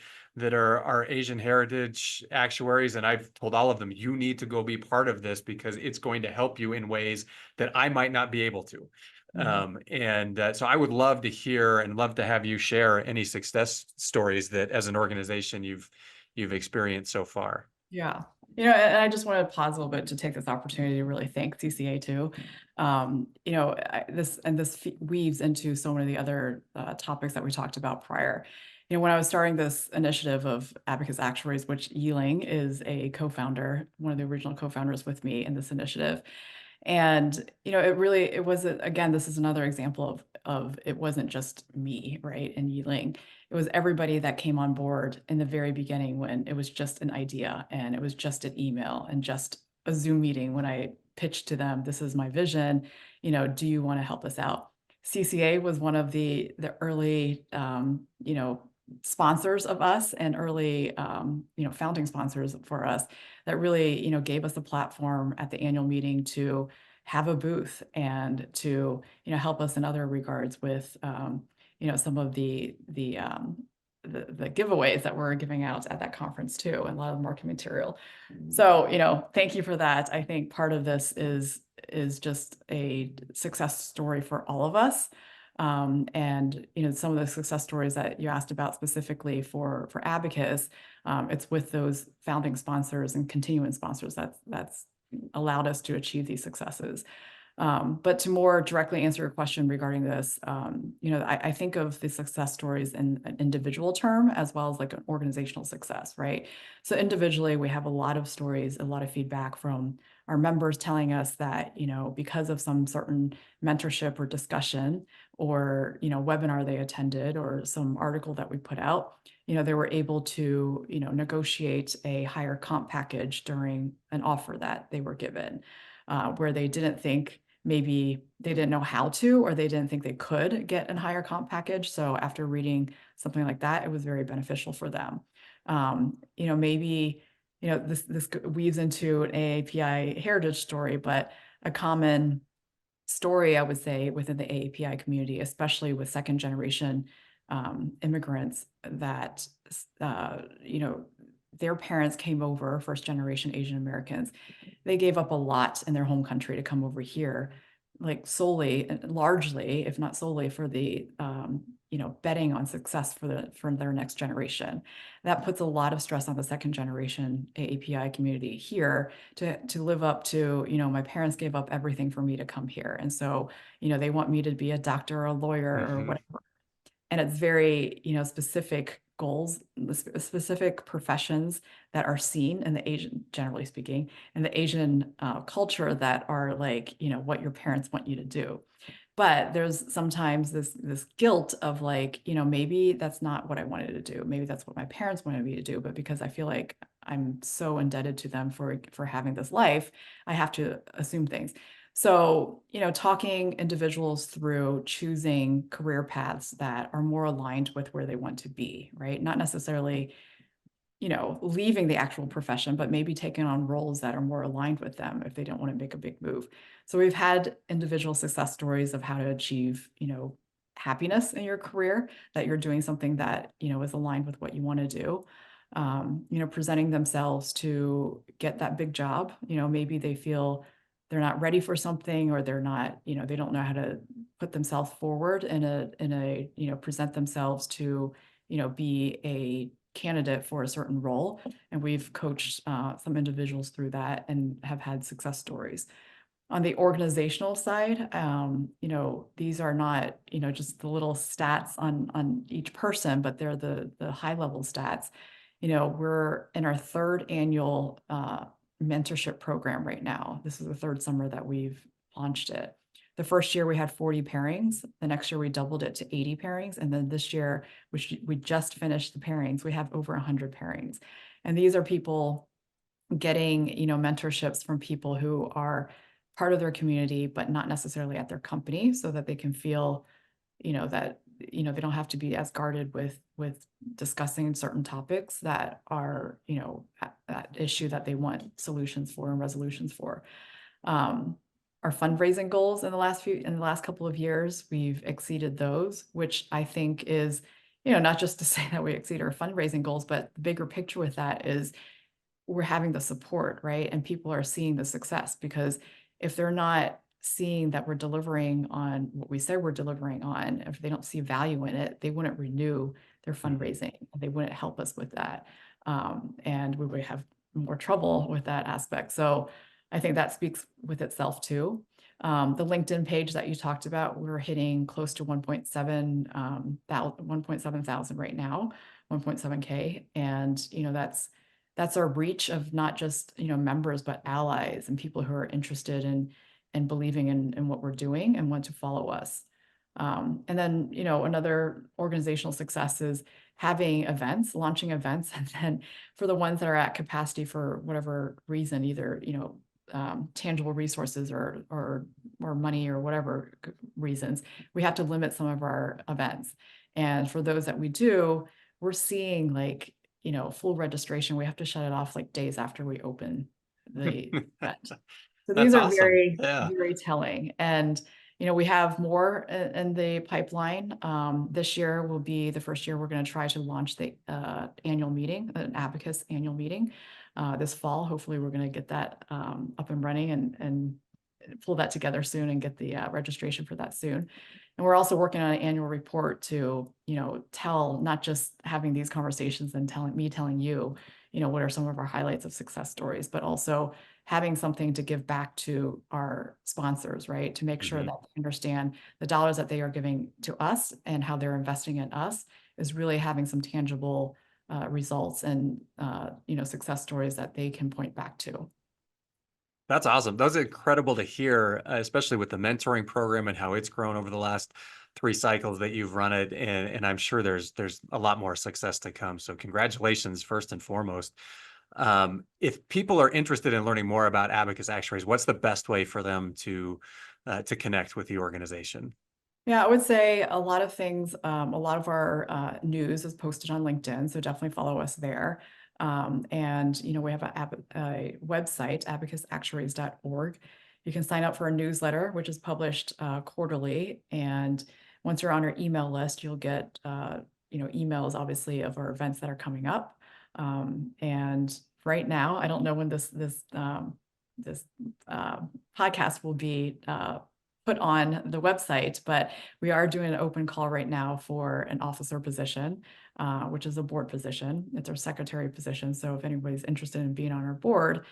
are Asian heritage actuaries, and I've told all of them, you need to go be part of this because it's going to help you in ways that I might not be able to. Mhm. So I would love to hear and love to have you share any success stories that as an organization you've experienced so far. Yeah. And I just want to pause a little bit to take this opportunity to really thank CCA too. This weaves into so many of the other topics that we talked about prior. When I was starting this initiative of Abacus Actuaries, which Yiling is a co-founder, one of the original co-founders with me in this initiative. And, it wasn't, again, this is another example of it wasn't just me, right, and Yiling. It was everybody that came on board in the very beginning when it was just an idea and it was just an email and just a Zoom meeting when I pitched to them, this is my vision, do you want to help us out? CCA was one of the early, sponsors of us, and early, founding sponsors for us, that really, gave us a platform at the annual meeting to have a booth and to, help us in other regards with, some of the giveaways that we're giving out at that conference too, and a lot of the marketing material. So, thank you for that. I think part of this is just a success story for all of us. And some of the success stories that you asked about specifically for Abacus, it's with those founding sponsors and continuing sponsors that's allowed us to achieve these successes. But to more directly answer your question regarding this, I think of the success stories in an individual term as well as like an organizational success, right? So individually, we have a lot of stories, a lot of feedback from our members telling us that, because of some certain mentorship or discussion or, webinar they attended or some article that we put out, they were able to, negotiate a higher comp package during an offer that they were given, where they didn't think maybe they didn't know how to, or they didn't think they could get a higher comp package. So after reading something like that, it was very beneficial for them. Maybe, this weaves into an AAPI heritage story, but a common story, I would say, within the AAPI community, especially with second generation immigrants, that their parents came over, first generation Asian Americans. They gave up a lot in their home country to come over here, like solely, largely, if not solely, for the betting on success for their next generation. That puts a lot of stress on the second generation AAPI community here to live up to, my parents gave up everything for me to come here. And so, they want me to be a doctor or a lawyer or Hmm. whatever. And it's very, specific goals, specific professions that are seen in the Asian, generally speaking, in the Asian culture that are like, what your parents want you to do. But there's sometimes this guilt of like, maybe that's not what I wanted to do. Maybe that's what my parents wanted me to do. But because I feel like I'm so indebted to them for having this life, I have to assume things. So, talking individuals through choosing career paths that are more aligned with where they want to be, right? Not necessarily, leaving the actual profession, but maybe taking on roles that are more aligned with them if they don't want to make a big move. So we've had individual success stories of how to achieve, happiness in your career, that you're doing something that, is aligned with what you want to do. Presenting themselves to get that big job. Maybe they feel they're not ready for something, or they're not, they don't know how to put themselves forward in a, present themselves to, be a candidate for a certain role. And we've coached some individuals through that and have had success stories. On the organizational side, these are not, just the little stats on each person, but they're the high level stats. We're in our third annual mentorship program right now. This is the third summer that we've launched it. The first year we had 40 pairings. The next year we doubled it to 80 pairings. And then this year, which we just finished the pairings, we have over 100 pairings. And these are people getting, mentorships from people who are part of their community, but not necessarily at their company, so that they can feel, that, they don't have to be as guarded with discussing certain topics that are, at issue that they want solutions for and resolutions for. Our fundraising goals in the last couple of years, we've exceeded those, which I think is, not just to say that we exceed our fundraising goals, but the bigger picture with that is we're having the support, right? And people are seeing the success, because if they're not seeing that we're delivering on what we said we're delivering on, if they don't see value in it, they wouldn't renew their fundraising. They wouldn't help us with that. And we would have more trouble with that aspect. So I think that speaks with itself too. The LinkedIn page that you talked about, we're hitting close to 1.7 thousand right now, 1.7K. And, that's our reach of not just, members, but allies and people who are interested in believing in what we're doing and want to follow us. And then, another organizational success is having events, launching events. And then for the ones that are at capacity for whatever reason, either, tangible resources or money or whatever reasons, we have to limit some of our events. And for those that we do, we're seeing like, full registration. We have to shut it off like days after we open the event. So these That's are awesome. very, Yeah. very telling. And, we have more in the pipeline. This year will be the first year we're going to try to launch the annual meeting, an Abacus annual meeting this fall. Hopefully we're going to get that up and running and pull that together soon and get the registration for that soon. And we're also working on an annual report to, tell, not just having these conversations and telling you, what are some of our highlights of success stories, but also having something to give back to our sponsors, right? To make sure that they understand the dollars that they are giving to us and how they're investing in us is really having some tangible results and, success stories that they can point back to. That's awesome. That was incredible to hear, especially with the mentoring program and how it's grown over the last 3 cycles that you've run it. And I'm sure there's a lot more success to come. So congratulations, first and foremost. If people are interested in learning more about Abacus Actuaries, what's the best way for them to to connect with the organization? Yeah, I would say a lot of things, a lot of our news is posted on LinkedIn, so definitely follow us there. And we have a website, abacusactuaries.org. You can sign up for a newsletter, which is published quarterly. And once you're on our email list, you'll get emails, obviously, of our events that are coming up. And right now, I don't know when this podcast will be put on the website, but we are doing an open call right now for an officer position, which is a board position. It's our secretary position. So if anybody's interested in being on our board,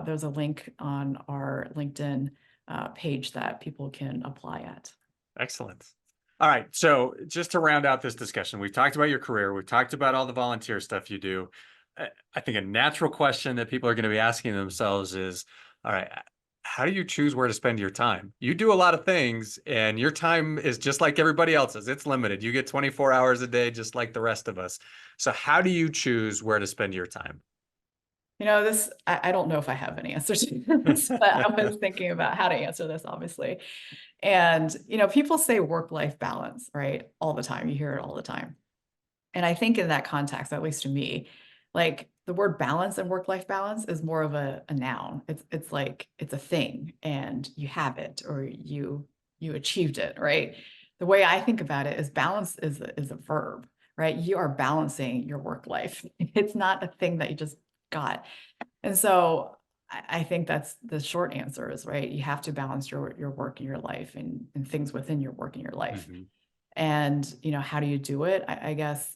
there's a link on our LinkedIn page that people can apply at. Excellent. All right. So just to round out this discussion, we've talked about your career. We've talked about all the volunteer stuff you do. I think a natural question that people are going to be asking themselves is, all right, how do you choose where to spend your time? You do a lot of things and your time is just like everybody else's. It's limited. You get 24 hours a day, just like the rest of us. So how do you choose where to spend your time? I don't know if I have any answers to this, but I was thinking about how to answer this, obviously. And, people say work-life balance, right? All the time. You hear it all the time. And I think in that context, at least to me, like the word balance and work-life balance is more of a noun. It's like it's a thing and you have it or you achieved it, right? The way I think about it is balance is a verb, right? You are balancing your work life. It's not a thing that you just got. And so I think that's the short answer is, right. You have to balance your work and your life and things within your work and your life. Mhm. And, how do you do it? I guess,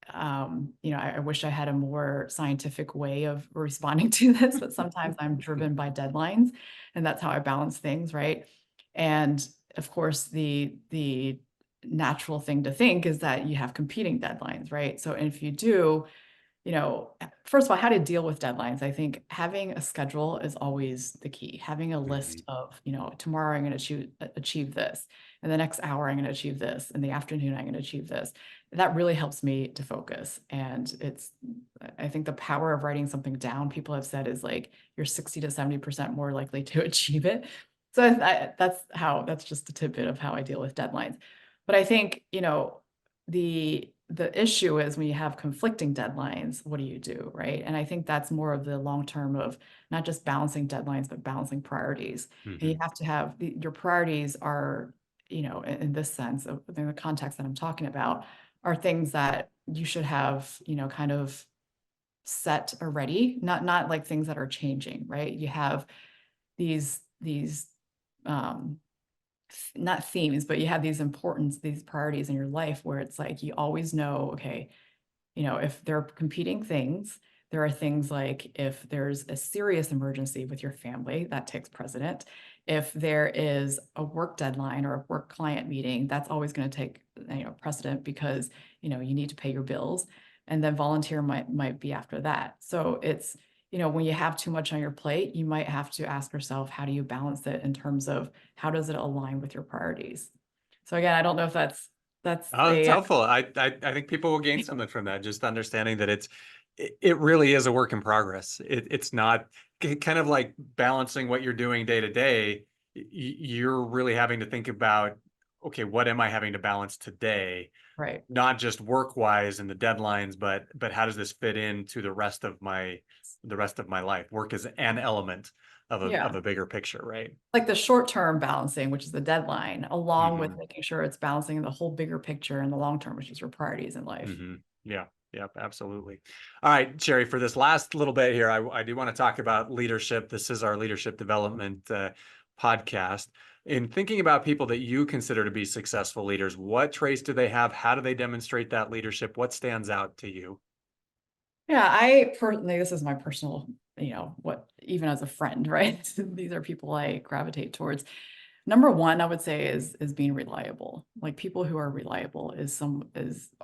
I wish I had a more scientific way of responding to this, but sometimes I'm driven by deadlines and that's how I balance things, right? And of course, the natural thing to think is that you have competing deadlines, right? So if you do, first of all, how to deal with deadlines. I think having a schedule is always the key. Having a list Mhm. of, tomorrow I'm going to achieve this, and the next hour I'm going to achieve this, in the afternoon I'm going to achieve this. That really helps me to focus. And I think the power of writing something down, people have said, is like you're 60 to 70% more likely to achieve it. So that's just a tidbit of how I deal with deadlines. But I think, the issue is when you have conflicting deadlines, what do you do, right? And I think that's more of the long term of not just balancing deadlines, but balancing priorities. And you Mhm. have to have your priorities are, in this sense, in the context that I'm talking about, are things that you should have, kind of set already, not like things that are changing, right? You have these um not themes, but you have these priorities in your life where it's like you always know, okay, if there are competing things, there are things like if there's a serious emergency with your family, that takes precedent. If there is a work deadline or a work client meeting, that's always going to take precedent because you need to pay your bills. And then volunteer might be after that. So it's when you have too much on your plate, you might have to ask yourself, how do you balance it in terms of how does it align with your priorities? So again, I don't know if that's Oh, it's a helpful. I think people will gain something from that. Just understanding that it really is a work in progress. It's not kind of like balancing what you're doing day to day. You're really having to think about, okay, what am I having to balance today? right. Not just work wise and the deadlines, but how does this fit into the rest of my life? Work is an element of a Yeah. of a bigger picture, right? Like the short-term balancing, which is the deadline, along with Hmm. making sure it's balancing the whole bigger picture in the long term, which is your priorities in life. Hmm. Yeah. Yep. Absolutely. All right, Sherry, for this last little bit here, I do want to talk about leadership. This is our leadership development podcast. In thinking about people that you consider to be successful leaders, what traits do they have? How do they demonstrate that leadership? What stands out to you? Yeah, I personally, this is my personal, what even as a friend, right? These are people I gravitate towards. Number one, I would say is being reliable. Like people who are reliable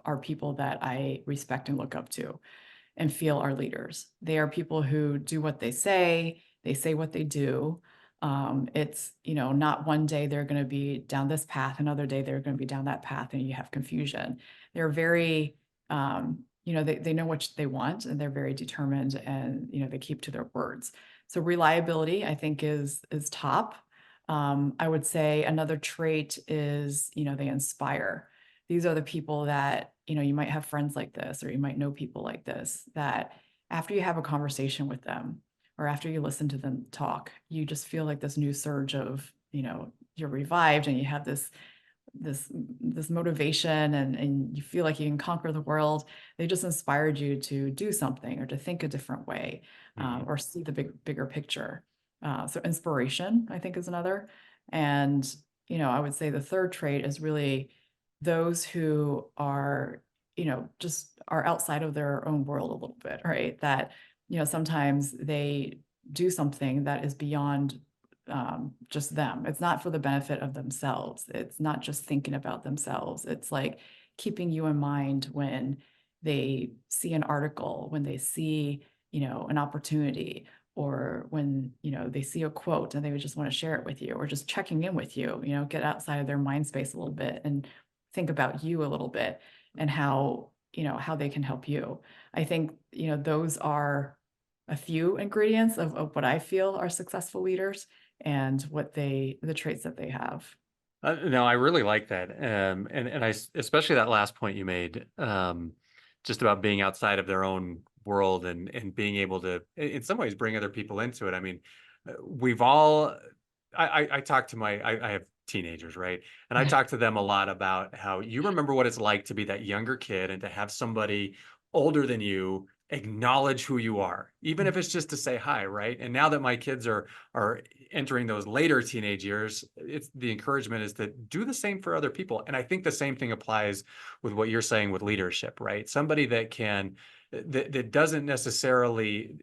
are people that I respect and look up to and feel are leaders. They are people who do what they say what they do. It's, not one day they're going to be down this path, another day they're going to be down that path, and you have confusion. They're very, they know what they want and they're very determined and, they keep to their words. So reliability, I think, is top. I would say another trait is, they inspire. These are the people that, you might have friends like this, or you might know people like this, that after you have a conversation with them, or after you listen to them talk, you just feel like this new surge of, you're revived and you have this motivation, and you feel like you can conquer the world. They just inspired you to do something or to think a different way, Mhm. or see the bigger picture. So inspiration, I think, is another. And, I would say the third trait is really those who are, just are outside of their own world a little bit, right? That, sometimes they do something that is beyond just them. It's not for the benefit of themselves. It's not just thinking about themselves. It's like keeping you in mind when they see an article, when they see, an opportunity, or when, they see a quote and they would just want to share it with you, or just checking in with you, get outside of their mind space a little bit and think about you a little bit, and how, how they can help you. I think, those are a few ingredients of what I feel are successful leaders, and the traits that they have. No, I really like that. Especially that last point you made, just about being outside of their own world and being able to, in some ways, bring other people into it. I mean, we've all, I talk to I have teenagers, right? And I talk to them a lot about how you remember what it's like to be that younger kid and to have somebody older than you acknowledge who you are, even if it's just to say hi, right? And now that my kids are entering those later teenage years, it's the encouragement is to do the same for other people. And I think the same thing applies with what you're saying with leadership, right? Somebody that doesn't necessarily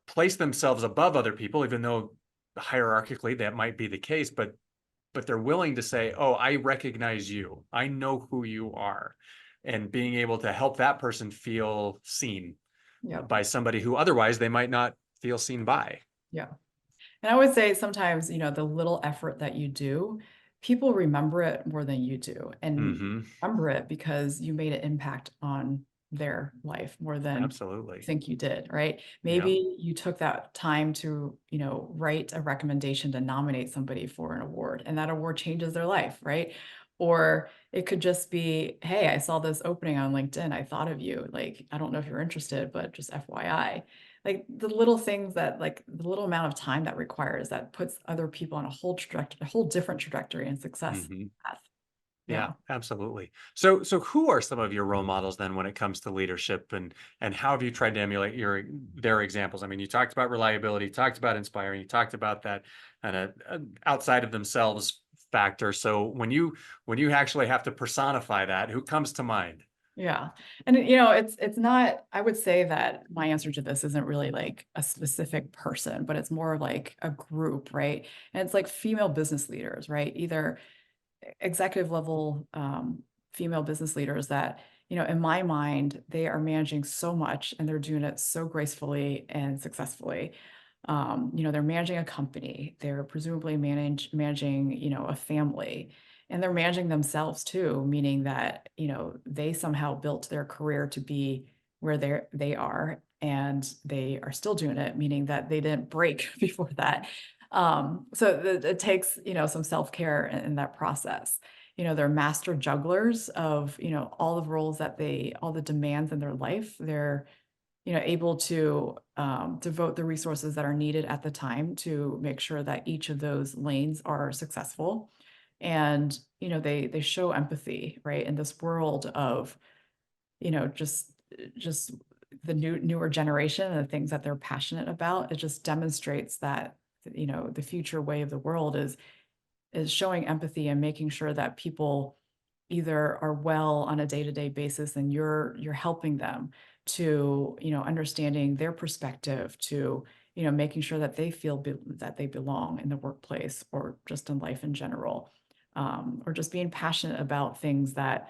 place themselves above other people, even though hierarchically that might be the case, but they're willing to say, "Oh, I recognize you. I know who you are." And being able to help that person feel seen Yep. by somebody who otherwise they might not feel seen by. Yeah. And I would say sometimes, the little effort that you do, people remember it more than you do. And Hmm. remember it because you made an impact on their life more than you Absolutely. think you did, right? Yeah. Maybe you took that time to, write a recommendation to nominate somebody for an award, and that award changes their life, right? Or it could just be, hey, I saw this opening on LinkedIn. I thought of you. Like, I don't know if you're interested, but just FYI. Like the little things that, like the little amount of time that requires, that puts other people on a whole different trajectory and success Hmm. path. Yeah, Yeah. absolutely. So who are some of your role models then when it comes to leadership, and how have you tried to emulate their examples? I mean, you talked about reliability, you talked about inspiring, you talked about that kind of outside of themselves factor. So when you actually have to personify that, who comes to mind? Yeah. And it's not, I would say that my answer to this isn't really like a specific person, but it's more like a group, right? And it's like female business leaders, right? Either executive level female business leaders that, in my mind, they are managing so much and they're doing it so gracefully and successfully. They're managing a company, they're presumably managing, a family, and they're managing themselves too, meaning that, they somehow built their career to be where they are, and they are still doing it, meaning that they didn't break before that. So it takes, some self-care in that process. They're master jugglers of, all the roles all the demands in their life. They're, able to devote the resources that are needed at the time to make sure that each of those lanes are successful. And, they show empathy, right? In this world of, just the newer generation and the things that they're passionate about. It just demonstrates that, the future way of the world is showing empathy and making sure that people either are well on a day-to-day basis, and you're helping them to, understanding their perspective, to, making sure that they feel that they belong in the workplace or just in life in general, or just being passionate about things that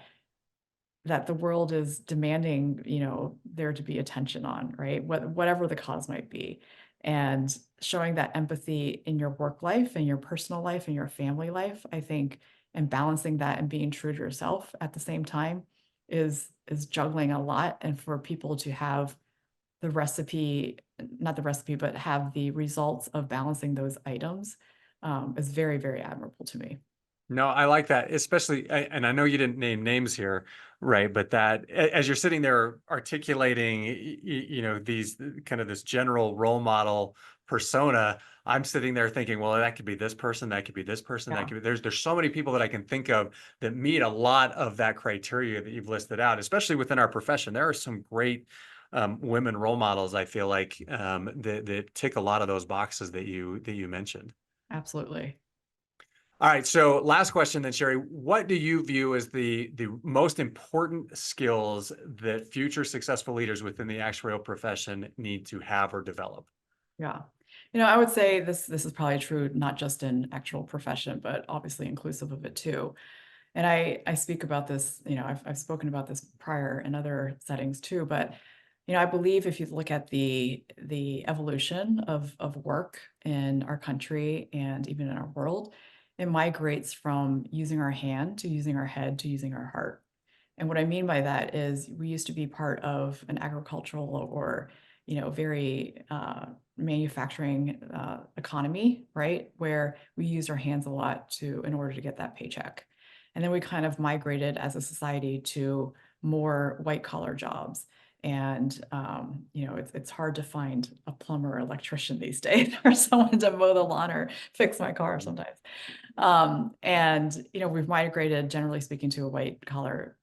the world is demanding, there to be attention on, right? Whatever the cause might be. And showing that empathy in your work life and your personal life and your family life, I think, and balancing that and being true to yourself at the same time is juggling a lot. And for people to have not the recipe, but have the results of balancing those items, is very, very admirable to me. No, I like that, especially, and I know you didn't name names here, right? But that as you're sitting there articulating, these kind of this general role model persona, I'm sitting there thinking, well, that could be this person, that could be this person, that Yeah, could be, there's so many people that I can think of that meet a lot of that criteria that you've listed out, especially within our profession. There are some great women role models, I feel like, that tick a lot of those boxes that you mentioned. absolutely. All right. So last question then, Sherry, what do you view as the most important skills that future successful leaders within the actuarial profession need to have or develop? Yeah. I would say this is probably true not just in actual profession, but obviously inclusive of it too. And I speak about this, I've spoken about this prior in other settings too, but I believe if you look at the evolution of work in our country and even in our world, it migrates from using our hand to using our head to using our heart. And what I mean by that is we used to be part of an agricultural or, very manufacturing economy, right? Where we used our hands a lot in order to get that paycheck. And then we kind of migrated as a society to more white collar jobs. And it's hard to find a plumber or electrician these days or someone to mow the lawn or fix my car Mhm. sometimes. And we've migrated, generally speaking, to a white collar,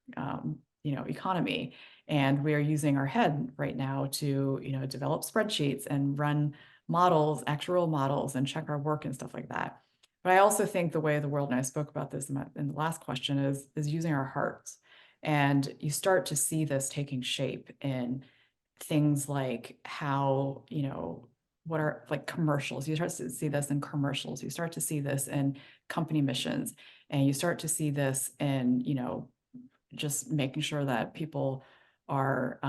economy. And we are using our head right now to, develop spreadsheets and run models, actual models, and check our work and stuff like that. But I also think the way of the world, and I spoke about this in the last question, is using our hearts. And you start to see this taking shape in things like how, what are like commercials. You start to see this in commercials. You start to see this in company missions, and you start to see this in, just making sure that people are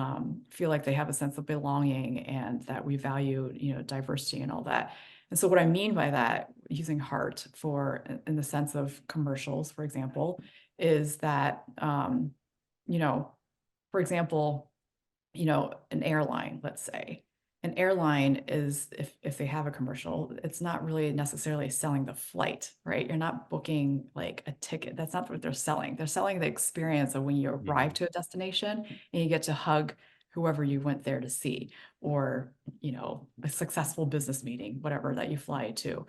feel like they have a sense of belonging and that we value, diversity and all that. And so what I mean by that, using heart for in the sense of commercials, for example, is that you know, for example, an airline, let's say. An airline is, if they have a commercial, it's not really necessarily selling the flight, right? You're not booking like a ticket. That's not what they're selling. They're selling the experience of when you arrive Mhm. to a destination and you get to hug whoever you went there to see, or, a successful business meeting, whatever that you fly to.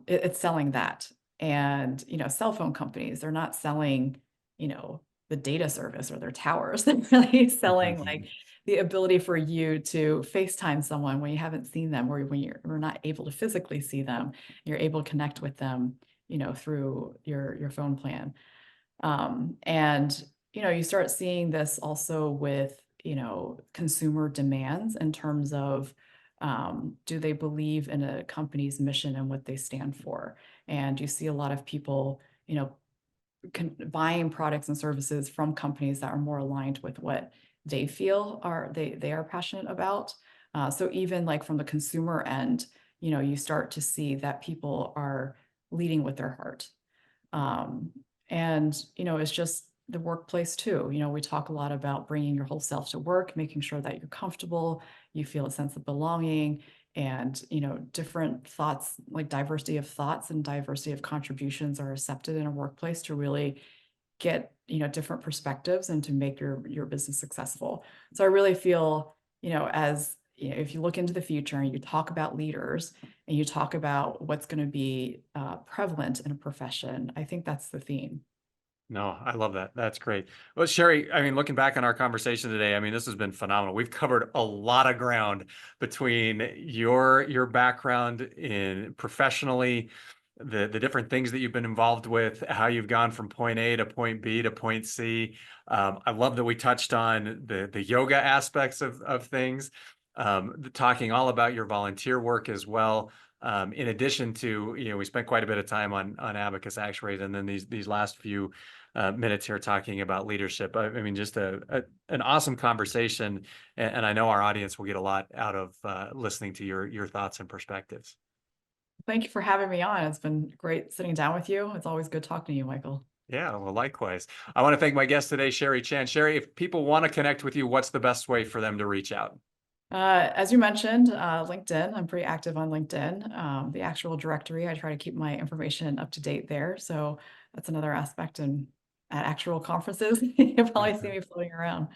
It's selling that. And, cell phone companies, they're not selling, the data service or their towers. They're really selling like the ability for you to FaceTime someone when you haven't seen them, or when you're not able to physically see them, you're able to connect with them, through your phone plan. And you start seeing this also with, consumer demands in terms of do they believe in a company's mission and what they stand for? And you see a lot of people, buying products and services from companies that are more aligned with what they feel they are passionate about. So even like from the consumer end, you start to see that people are leading with their heart. um, and, it's just the workplace too. We talk a lot about bringing your whole self to work, making sure that you're comfortable, you feel a sense of belonging, and, different thoughts, like diversity of thoughts and diversity of contributions are accepted in a workplace to really get, different perspectives and to make your business successful. So I really feel, as if you look into the future and you talk about leaders and you talk about what's going to be prevalent in a profession, I think that's the theme. No, I love that. That's great. Well, Sherry, I mean, looking back on our conversation today, I mean, this has been phenomenal. We've covered a lot of ground between your background in professionally, the different things that you've been involved with, how you've gone from point A to point B to point C. I love that we touched on the yoga aspects of things, talking all about your volunteer work as well. In addition to, we spent quite a bit of time on Abacus Actuaries, and then these last few minutes here talking about leadership. I mean, just an awesome conversation, and I know our audience will get a lot out of listening to your thoughts and perspectives. Thank you for having me on. It's been great sitting down with you. It's always good talking to you, Michael. Yeah, well, likewise. I want to thank my guest today, Sherry Chan. Sherry, if people want to connect with you, what's the best way for them to reach out? As you mentioned, LinkedIn, I'm pretty active on LinkedIn. The actual directory, I try to keep my information up to date there. So that's another aspect. And at actual conferences, you'll probably see me floating around.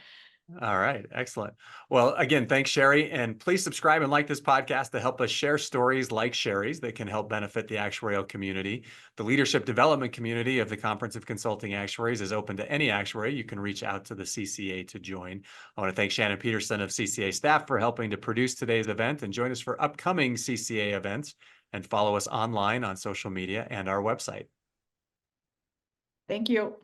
All right, excellent. Well, again, thanks, Sherry. And please subscribe and like this podcast to help us share stories like Sherry's that can help benefit the actuarial community. The leadership development community of the Conference of Consulting Actuaries is open to any actuary. You can reach out to the CCA to join. I want to thank Shannon Peterson of CCA staff for helping to produce today's event, and join us for upcoming CCA events, and follow us online on social media and our website. Thank you.